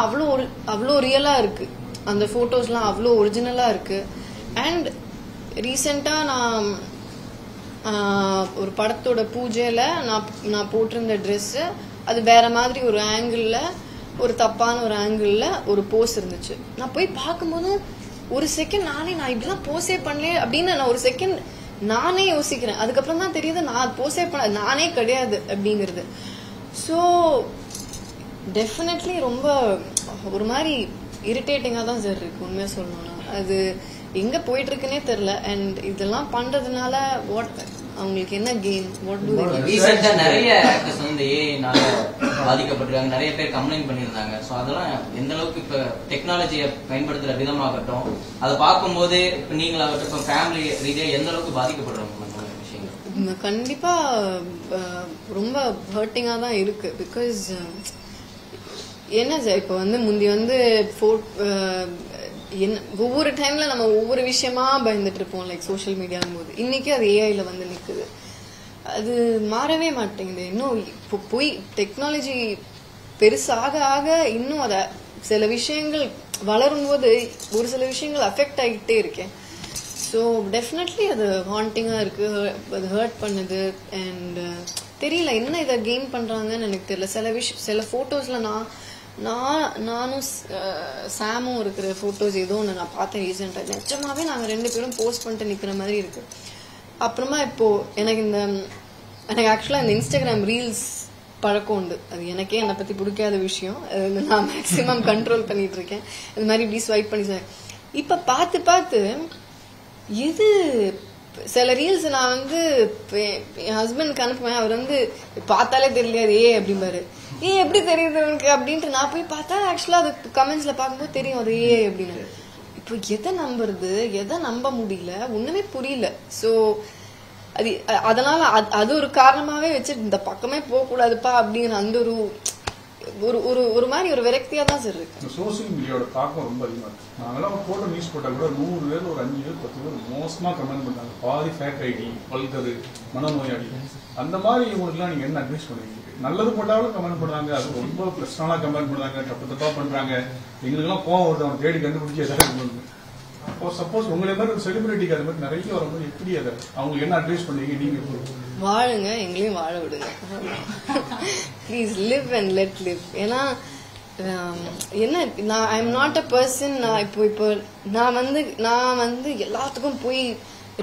அவ்வளோ ரியலா இருக்கு அந்த போட்டோஸ்லாம், அவ்வளோ ஒரிஜினலா இருக்கு. அண்ட் ரீசெண்டா நான் ஒரு படத்தோட பூஜையில நான் போட்டிருந்த ட்ரெஸ் அது வேற மாதிரி ஒரு ஆங்கிள், ஒரு தப்பான ஒரு ஆங்கிள் ஒரு போஸ் இருந்துச்சு. நான் போய் பார்க்கும்போது ஒரு செகண்ட் நான் இப்படிலாம் போஸே பண்ணல அப்படின்னு நான் ஒரு செகண்ட் நானே யோசிக்கிறேன். அதுக்கப்புறம் தான் தெரியுது நான் போஸே பண்ண நானே கிடையாது அப்படிங்கிறது. ஸோ டெஃபினெட்லி ரொம்ப ஒரு மாதிரி இரிட்டேட்டிங்கா தான் சார் இருக்கு உண்மையா சொல்லணும்னா. அது எங்க போயிட்டு இருக்குன்னே தெரியல. அண்ட் இதெல்லாம் பண்றதுனால அவங்களுக்கு என்ன கெயின்? ரீசெண்டா நிறைய ஆக்டர்ஸ் வந்து ஏஐனால பாதிக்கப்பட்டிருக்காங்க, நிறைய பேர் கம்ப்ளைண்ட் பண்ணியிருந்தாங்க. ஸோ அதெல்லாம் எந்த அளவுக்கு இப்ப டெக்னாலஜியை பயன்படுத்துற விதமாகட்டும், அதை பார்க்கும்போது இப்ப நீங்களாகட்டும் இப்ப ஃபேமிலி ரீதியா எந்த அளவுக்கு பாதிக்கப்படுறாங்க விஷயங்கள்? கண்டிப்பா ரொம்ப ஹர்ட்டிங்கா தான் இருக்கு. பிகாஸ் என்ன சார், இப்ப வந்து முந்தி வந்து ஒவ்வொரு டைம்ல நம்ம ஒவ்வொரு விஷயமா பயந்துட்டு இருப்போம் லைக் சோஷியல் மீடியாங்கும் போது. இன்னைக்கு அது ஏஐல வந்து நிக்குது. அது மாறவே மாட்டேங்குது. இன்னும் இப்போ போய் டெக்னாலஜி பெருசாக ஆக இன்னும் அத சில விஷயங்கள் வளரும் போது ஒரு சில விஷயங்கள் அஃபெக்ட் ஆகிட்டே இருக்கேன். ஸோ டெஃபினெட்லி அது ஹாண்டிங்கா இருக்கு, அது ஹர்ட் பண்ணுது. அண்ட் தெரியல என்ன இதை கெயின் பண்றாங்கன்னு எனக்கு தெரியல. சில போட்டோஸ்ல நானும் சாமும் இருக்கிற போட்டோஸ் ஏதோ ஒன்று நான் பார்த்தேன் ரீசெண்டா. நிஜமாவே நாங்கள் 2 பேரும் போஸ்ட் பண்ணிட்டு நிக்கிற மாதிரி இருக்கு. அப்புறமா இப்போ எனக்கு ஆக்சுவலா இந்த இன்ஸ்டாகிராம் ரீல்ஸ் பழக்கம் உண்டு. அது எனக்கே என்னை பத்தி பிடிக்காத விஷயம். நான் மேக்சிமம் கண்ட்ரோல் பண்ணிட்டு இருக்கேன். இந்த மாதிரி இப்படி ஸ்வைப் பண்ணி இப்ப பார்த்து இது சில ரீல்ஸ் நான் வந்து என் ஹஸ்பண்டுக்கு அனுப்புவேன். அவர் வந்து பார்த்தாலே தெரியலையாது அப்படிம்பாரு. எப்படி தெரியுது உனக்கு அப்படின்ட்டு நான் போய் பார்த்தா ஆக்சுவலா அது கமெண்ட்ஸ்ல பார்க்கும்போது தெரியும் அது அப்படின்னு. இப்போ எதை நம்புறது, எதை நம்ப முடியல, ஒண்ணுமே புரியல. சோ அதனால அது ஒரு காரணமாவே வச்சு இந்த பக்கமே போக கூடாதுப்பா அப்படிங்கிற அந்த ஒரு மாதிரி ஒரு விரக்தியா தான் சார் இருக்கு. சோசியல் மீடியாவோட தாக்கம் ரொம்ப அதிகமா இருக்கு. நாங்கெல்லாம் ஒரு போட்டோ நியூஸ் போட்டா கூட 100 பேர் ஒரு 5 பேர் 10 பேர் மோசமா கமெண்ட் பண்றாங்க. பாதி ஃபேக் ஐடி, பல்கரு, மனநோயாளி, அந்த மாதிரி இவங்களுக்குலாம் நீங்க என்ன அட்வைஸ் பண்ணுவீங்க? நல்லது போட்டாலும் கமெண்ட் பண்றாங்க, அது ரொம்ப பிரச்சனா கமெண்ட் பண்றாங்க, தப்பா பண்றாங்க. எங்களுக்கெல்லாம் கோவம் வருது, அவன் தேடி கண்டுபிடிச்சி ஏதாவது. அப்போ சப்போஸ் உங்களை மாதிரி ஒரு செலிபிரிட்டிக்கு அது மாதிரி நிறைய வரும்போது எப்படி அதை அவங்களுக்கு என்ன அட்வைஸ் பண்ணுவீங்க? நீங்க வாழுங்க, எங்களையும் வாழ விடுங்க. Please live and let live. ஏன்னா என்ன, நான் I am not a person. நான் இப்போ நான் வந்து எல்லாத்துக்கும் போய்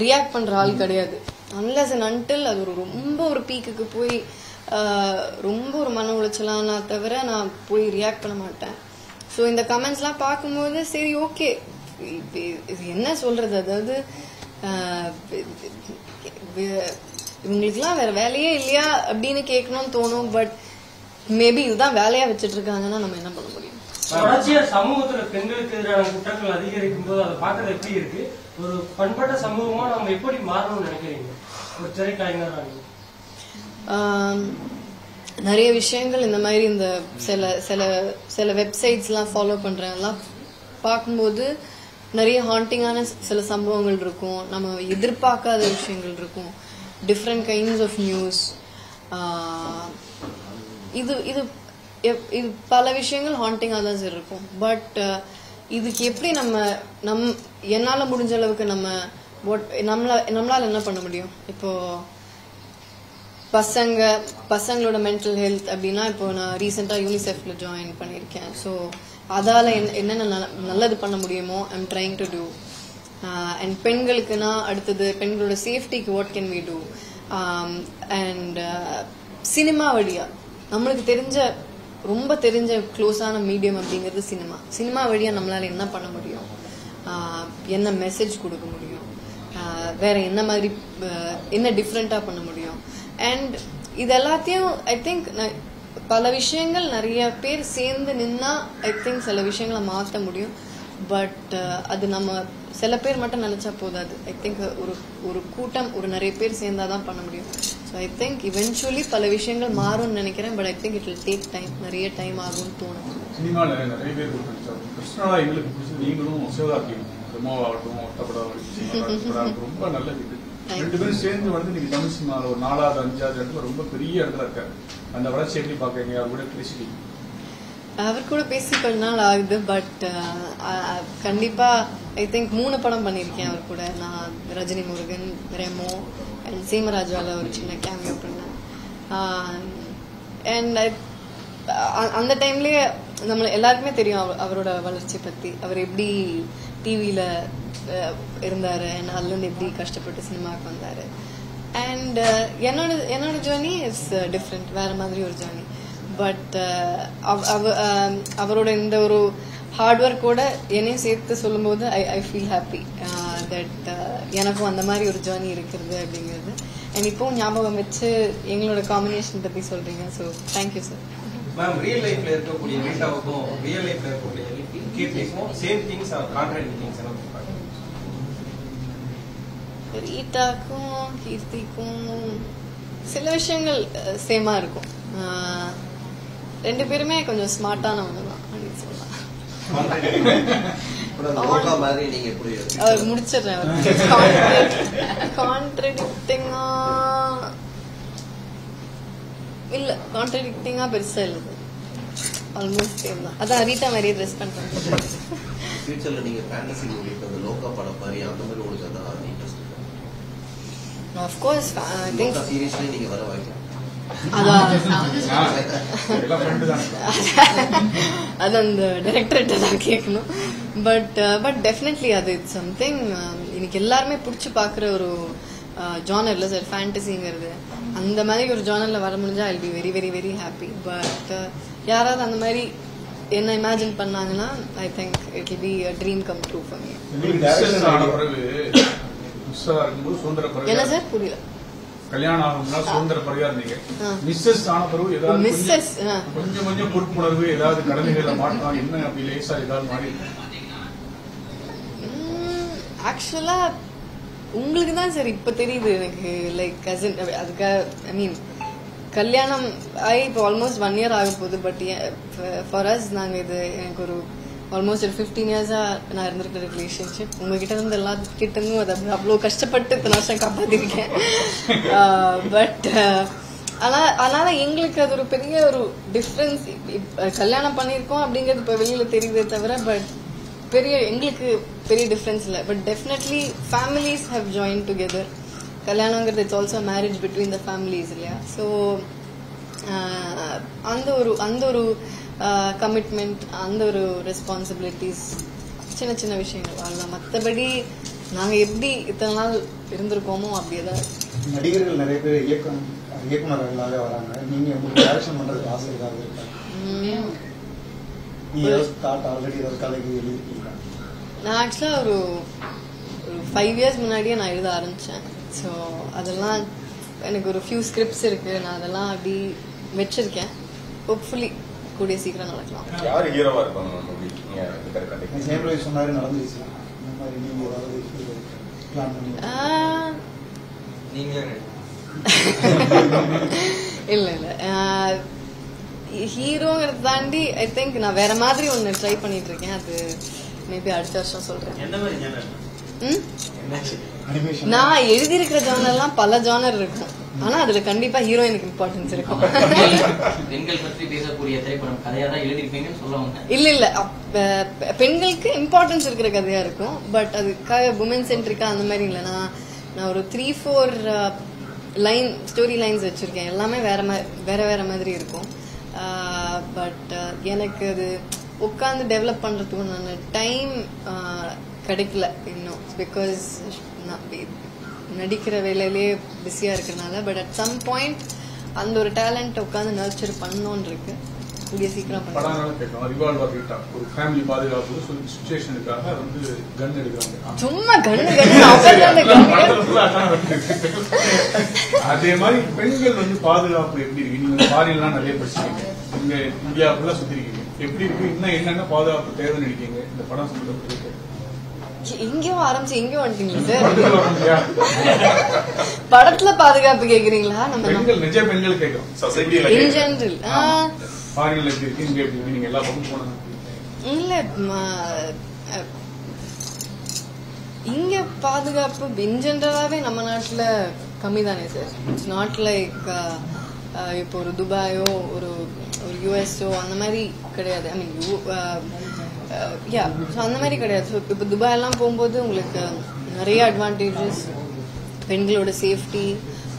ரியாக்ட் பண்ற ஆள் கிடையாது. அன்லெஸ் அண்ட் அன்டில் அது ரொம்ப ஒரு பீக்குக்கு போய் ரொம்ப ஒரு மன உளைச்சலான தவிர நான் போய் ரியாக்ட் பண்ண மாட்டேன். ஸோ இந்த கமெண்ட்ஸ்லாம் பார்க்கும்போது சரி ஓகே இது என்ன சொல்றது, அதாவது இவங்களுக்குலாம் வேற வேலையே இல்லையா அப்படின்னு கேட்கணும்னு தோணும். பட் மேபி இதுதான் வேலையா வச்சுட்டு இருக்காங்கன்னா நம்ம என்ன பண்ண முடியும்? தொடர்ச்சியா சமூகத்துல பெண்களுக்கு எதிரான குற்றங்கள் அதிகரிக்கும் போது அதை பார்க்கறது எப்படி இருக்கு? ஒரு பண்பட்ட சமூகமா நம்ம எப்படி மாறணும்னு நினைக்கிறீங்க ஒரு திரைக்கலைஞர்? நிறைய விஷயங்கள் இந்த மாதிரி இந்த சில சில சில வெப்சைட்ஸ்லாம் ஃபாலோ பண்றதெல்லாம் பார்க்கும்போது நிறைய ஹாண்டிங்கான சில சம்பவங்கள் இருக்கும், நம்ம எதிர்பார்க்காத விஷயங்கள் இருக்கும், டிஃப்ரெண்ட் கைண்ட்ஸ் ஆஃப் நியூஸ். இது இது இது பல விஷயங்கள் ஹாண்டிங்காக தான் சார் இருக்கும். பட் இதுக்கு எப்படி என்னால முடிஞ்ச அளவுக்கு நம்மளால என்ன பண்ண முடியும்? இப்போ பசங்களோட மென்டல் ஹெல்த் அப்படின்னா, இப்போ நான் ரீசெண்டா யூனிசெஃப்ல ஜாயின் பண்ணியிருக்கேன். ஸோ அதால என்னென்ன நல்லது பண்ண முடியுமோ I'm trying to do. And பெண்களுக்குன்னா அடுத்தது பெண்களோட சேஃப்டிக்கு what can we do. And cinema வழியா நம்மளுக்கு ரொம்ப தெரிஞ்ச க்ளோஸான மீடியம் அப்படிங்கிறது சினிமா வழியா நம்மளால என்ன பண்ண முடியும், என்ன மெசேஜ் கொடுக்க முடியும், வேற என்ன மாதிரி என்ன டிஃப்ரெண்டா பண்ண முடியும். அண்ட் இது எல்லாத்தையும் ஐ திங்க் பல விஷயங்கள் நிறைய பேர் சேர்ந்து நின்னா ஐ திங்க் சில விஷயங்களை மாற்ற முடியும். பட் அது நம்ம சில பேர் மட்டும் நினைச்சா போதாது. ஐ திங்க் ஒரு கூட்டம் நிறைய பேர் சேர்ந்தாதான் பண்ண முடியும். ஸோ ஐ திங்க் இவென்ச்சுவலி பல விஷயங்கள் மாறும்னு நினைக்கிறேன். But I think it will take time, நிறைய டைம் ஆகும்னு தோணும். சினிமாவில் நிறைய பேர் பர்சனலா எங்களுக்கு பிடிச்சது நீங்களும் சிவகார்த்தியும் பிரம்மாவாகட்டும் ஒட்டப்படாகட்டும் ரொம்ப நல்லது. ரெண்டு பேரும் சேர்ந்து வந்து நீங்க தமிழ் சினிமாவில் ஒரு 4வது 5வது இடத்துல ரொம்ப பெரிய இடத்துல இருக்காரு. அந்த வளர்ச்சி எப்படி பாக்குறீங்க? அவர் கூட பேசிட்டீங்க? அவர் கூட பேசி கொஞ்ச நாள் ஆகுது. பட் கண்டிப்பா ஐ திங்க் 3 படம் பண்ணியிருக்கேன் அவர் கூட. நான் ரஜினி முருகன், ரெமோ அண்ட் சீமராஜால ஒரு சின்ன கேமியோ பண்ணேன். அண்ட் அந்த டைம்லயே நம்ம எல்லாருக்குமே தெரியும் அவரோட வளர்ச்சி பத்தி. அவர் எப்படி டிவியில இருந்தாரு, அதுலேருந்து எப்படி கஷ்டப்பட்டு சினிமாவுக்கு வந்தாரு. அண்ட் என்னோட ஜேர்னி இஸ் டிஃப்ரெண்ட், வேற மாதிரி ஒரு ஜேர்னி. பட் அவரோட இந்த ஒரு ஹார்ட் ஒர்க்கோட என்னையும் சேர்த்து சொல்லும்போது ஐ ஃபீல் ஹாப்பி தட் எனக்கும் அந்த மாதிரி ஒரு ஜேர்னி இருக்கிறது அப்படிங்கிறது. அண்ட் இப்போ ஞாபகம் வச்சு எங்களோட காம்பினேஷன் பத்தி சொல்றீங்க. So thank you sir. Ma'am, real லைஃப்ல இருக்கக்கூடிய ரீட்டாவுக்கும் ரியல் லைஃப்ல இருக்கக்கூடிய கீர்த்திக்கும் same things are contract things? ரீட்டாக்கும் கீர்த்திக்கும் சில விஷயங்கள் சேமா இருக்கும். 2 பேருமே கொஞ்சம் ஸ்மார்ட்டானவங்க தான் அப்படின்னு சொல்லலாம். அவர் முடிச்சிடுறேன். கான்ட்ரடிக்டிங்கா இல்ல, கான்ட்ரடிக்டிங்கா பெருசா இல்ல, ஆல்மோஸ்ட் சேம் தான். அதான் ரீட்டா மாதிரியே ட்ரெஸ் பண்றேன். ஃபியூச்சர்ல நீங்க ஃபேண்டசி மூவிக்கு அந்த லோகா படம் மாதிரி அந்த மாதிரி உங்களுக்கு அதான் interest? Of course I think seriously நீங்க வர வாய்ப்பு அது அந்த டைரக்டர்கிட்ட தான் கேட்கணும். பட் டெஃபினெட்லி அது இட்ஸ் சம்திங் இன்னைக்கு எல்லாருமே பிடிச்சி பாக்குற ஒரு ஜானர்ல சார் ஃபேண்டசிங்கிறது. அந்த மாதிரி ஒரு ஜானர்ல வர முடிஞ்சா I be very very very happy. But யாராவது அந்த மாதிரி என்ன இமேஜின் பண்ணாங்கன்னா I think it will be a dream come true for me. என்ன சார் புரியல? கல்யாணம் ஆகும்னா சுதந்திர பிறகு இருந்தீங்க, மிஸ்ஸஸ் ஆன பிறகு ஏதாவது கொஞ்சம் பொறுப்புணர்வு, ஏதாவது கடமைகளை மாற்றலாம் என்ன அப்படி லேசா ஏதாவது மாறி? ஆக்சுவலா உங்களுக்கு தான் சார் இப்ப தெரியுது எனக்கு. லைக் கசின் அதுக்காக ஐ மீன் கல்யாணம் ஆகி இப்போ ஆல்மோஸ்ட் 1 year ஆக போகுது. பட் ஃபார் அஸ் நாங்க இது எனக்கு ஒரு ஆல்மோஸ்ட் ஒரு 15 years-ஆ நான் இருந்திருக்கிற ரிலேஷன்ஷிப். உங்ககிட்ட இருந்து எல்லாத்துக்கிட்ட இருந்தும் அதை அவ்வளோ கஷ்டப்பட்டு இத்தனை வருஷம் காப்பாத்திருக்கேன். பட் அதனால எங்களுக்கு அது ஒரு பெரிய ஒரு டிஃப்ரென்ஸ். கல்யாணம் பண்ணியிருக்கோம் அப்படிங்கிறது இப்போ வெளியில தெரியுதே தவிர பட் எங்களுக்கு பெரிய டிஃப்ரென்ஸ் இல்லை. But definitely families how join together. கல்யாணங்கிறது it's also marriage between the families இல்லையா? ஸோ அந்த ஒரு கமிட்மெண்ட், அந்த ஒரு ரெஸ்பான்சிபிலிட்டிஸ், சின்ன சின்ன விஷயங்கள் வரலாம். மற்றபடி நாங்கள் எப்படி இத்தனை நாள் இருந்திருக்கோமோ அப்படியே தான். நடிகர்கள் நிறைய பேர் இயக்குநர்களாக வராங்க. நீங்க உங்களுக்கு டைரக்ஷன் பண்றதுக்கு ஆசை ஏதாவது இருக்கா? நான் ஆக்சுவலா ஒரு 5 years முன்னாடியே நான் எழுத ஆரம்பிச்சேன். ஸோ அதெல்லாம் எனக்கு ஒரு ஃபியூ ஸ்கிரிப்ட்ஸ் இருக்கு, நான் அதெல்லாம் அப்படி வச்சிருக்கேன். ஹோப்ஃபுல்லி கூடிய சீக்கிரம் நடக்கலாம். யார் ஹீரோவா இருப்பாங்க? சொன்னாரு நடந்துச்சு இந்த மாதிரி நீங்க ஏதாவது பிளான் பண்ணி நீங்களே இல்ல இல்ல ஹீரோங்கிறத தாண்டி ஐ திங்க் நான் வேற மாதிரி ஒன்னு ட்ரை பண்ணிட்டு இருக்கேன். அது மேபி அடுத்த வருஷம் சொல்றேன். எந்த மாதிரி ஜானர்? நான் எழுதியிருக்கிற ஜானர்லாம் பல ஜானர் இருக்கும், ஆனா அதுல கண்டிப்பா ஹீரோயினுக்கு இம்பார்ட்டன்ஸ் இருக்கும். பெண்கள் பற்றி பேசக்கூடிய திரைப்படம் கதையா தான் எழுதிருப்பீங்கன்னு சொல்லுவாங்க. இல்ல இல்ல பெண்களுக்கு இம்பார்ட்டன்ஸ் இருக்கிற கதையா இருக்கும், பட் அதுக்காக உமன் சென்ட்ரிக்கா அந்த மாதிரி இல்ல. நான் ஒரு 3-4 லைன் ஸ்டோரி லைன்ஸ் வச்சிருக்கேன். எல்லாமே வேற வேற மாதிரி இருக்கும். பட் எனக்கு அது உட்காந்து டெவலப் பண்றதுக்கு நான் டைம் கிடைக்கல இன்னும். பிகாஸ் நடிக்கிற வேலையிலேயே பிஸியா இருக்கிறதுனால. பட் அட் சம் பாயிண்ட் அந்த ஒரு டேலண்ட் உட்காந்து நர்ச்சர் பண்ணணும்னு இருக்கு. கூடிய சீக்கிரம் ரிவால்வர் ஹிட்டா ஒரு ஃபேமிலி பாதுகாப்பு சிச்சுவேஷனுக்காக வந்து கன் எடுக்கிறாங்க. சும்மா கன் அதே மாதிரி பெண்கள் வந்து பாதுகாப்பு எப்படி இருக்கு? நீங்க ஃபாரின்லாம் நிறைய படிச்சிருக்கீங்க, இங்க இந்தியாவுக்குள்ள சுத்தி இருக்கீங்க, எப்படி இருக்கு? இன்னும் என்னென்ன பாதுகாப்பு தேவைன்னு நினைக்கீங்க இந்த படம் சம்பந்தப்பட்டிருக்கு? எங்கேயோ ஆரம்பிச்சு எங்கேயோ வந்துட்டீங்களா சார்? படத்துல பாதுகாப்பு கேக்குறீங்களா? நம்ம பெண்கள் நிஜ பெண்கள் கேட்கிறோம். இன் ஜெனரல் ஃபாரின்ல எப்படி இருக்கு, இங்க எப்படி இருக்கு? நீங்க எல்லா பக்கம் போனது இல்ல, இங்க பாதுகாப்பு இன் ஜெனரலாவே நம்ம நாட்டுல கம்மி தானே சார். இட்ஸ் நாட் லைக் இப்போ ஒரு துபாயோ ஒரு யூஎஸ்ஓ அந்த மாதிரி கிடையாது. ஐ மீன் அந்த மாதிரி கிடையாது. இப்போ துபாய் எல்லாம் போகும்போது உங்களுக்கு நிறைய அட்வான்டேஜஸ், பெண்களோட சேஃப்டி,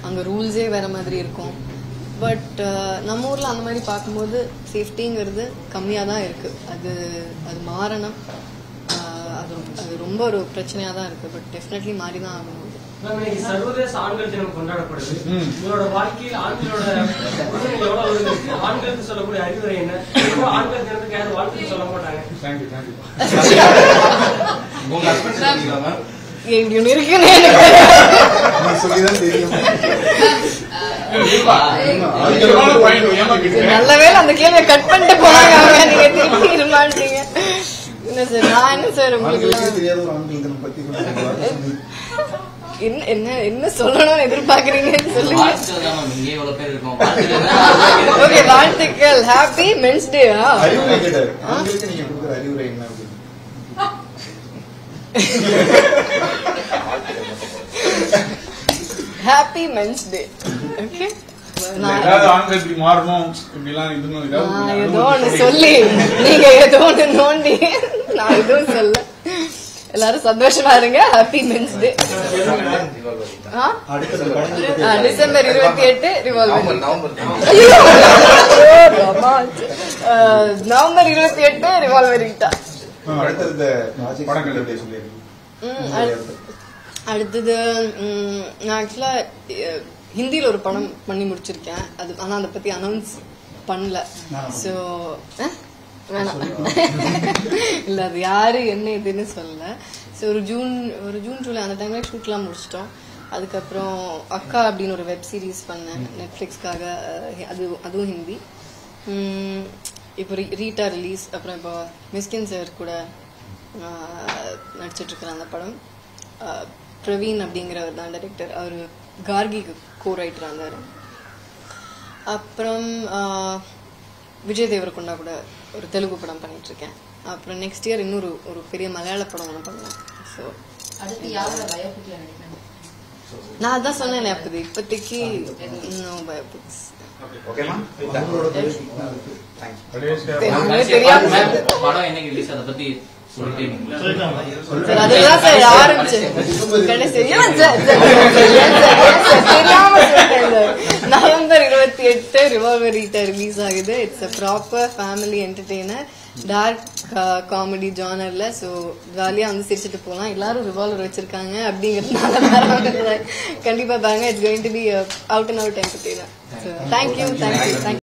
அங்க ரூல்ஸே வேற மாதிரி இருக்கும். பட் நம்ம ஊர்ல அந்த மாதிரி பார்க்கும்போது சேஃப்டிங்கிறது கம்மியா தான் இருக்கு. அது மாறணும். அது ரொம்ப ஒரு பிரச்சனையா தான் இருக்கு. பட் டெஃபினெட்லி மாறி தான் ஆகணும். சர்வதேச ஆண்கள் தினம் கொண்டாடப்படுது. உங்களோட வாழ்க்கையில் ஆண்களோட எவ்வளவு இருக்கு? ஆண்களுக்கு சொல்லக்கூடிய அறிவுரை என்ன? ஆண்கள் தினத்துக்கு யாரும் வாழ்க்கை சொல்ல மாட்டாங்க. நல்லவேளை அந்த கேள்வியை கட் பண்ணிட்டு போனாங்க. நீங்க திருப்பி இருமாட்டீங்க. என்ன சார், நான் என்ன சார் உங்களுக்கு என்ன சொல்லணும்னு எதிர்பார்க்கறீங்கன்னு சொல்லுங்க. ஓகே, வாழ்த்துக்கள். Happy men's day. Happy men's day. Okay, ஏதோ ஒண்ணு சொல்லி நீங்க ஏதோ ஒண்ணு நோண்டி நான் எதுவும் சொல்ல. எல்லாரும் சந்தோஷமா இருங்க. Happy men's day. December 28 Revolver. November 28 Revolver Rita. அடுத்தது நான் ஆக்சுவலா ஹிந்தியில ஒரு படம் பண்ணி முடிச்சிருக்கேன். அது ஆனா அதை பத்தி அனௌன்ஸ் பண்ணல. சோ வேணாம், இல்ல அது யாரு என்ன இதுன்னு சொல்லல. ஸோ ஒரு ஜூன் ஜூலை அந்த டைம்ல ஷூட்லாம் முடிச்சிட்டோம். அதுக்கப்புறம் அக்கா அப்படின்னு ஒரு வெப் சீரிஸ் பண்ணேன் நெட்ஃபிளிக்ஸ்க்காக. அதுவும் ஹிந்தி. இப்போ ரீட்டா ரிலீஸ். அப்புறம் இப்போ மிஸ்கின் சார் கூட நடிச்சிட்டு இருக்கிற அந்த படம். பிரவீன் அப்படிங்கிறவர் தான் டைரக்டர். அவர் கார்கிக்கு கோ-ரைட்டராக இருந்தார். அப்புறம் விஜய் தேவரகொண்டா கூட ஒரு தெலுங்கு படம் பண்ணிட்டு இருக்கேன். அப்புறம் நெக்ஸ்ட் இயர் இன்னொரு ஒரு பெரிய மலையாள படம் ஒன்று பண்ணலாம். ஸோ நான் அதான் சொன்னேன், இப்போதைக்கு இன்னும் பயோபிக்ஸ் படம் என்னைக்கு ரிலீஸ் அதை பத்தி அதுதான் சார் ஆரம்பிச்சேன். நவம்பர் 28 ரிவால்வர் ஹிட்டா ரிலீஸ் ஆகுது. It's a proper family entertainer, dark comedy ஜானர்ல. ஸோ ஜாலியா வந்து சிரிச்சுட்டு போகலாம். எல்லாரும் ரிவால்வர் வச்சிருக்காங்க அப்படிங்கிறதுனால கண்டிப்பா பாருங்க. It's going to be out and out entertainer. Thank you.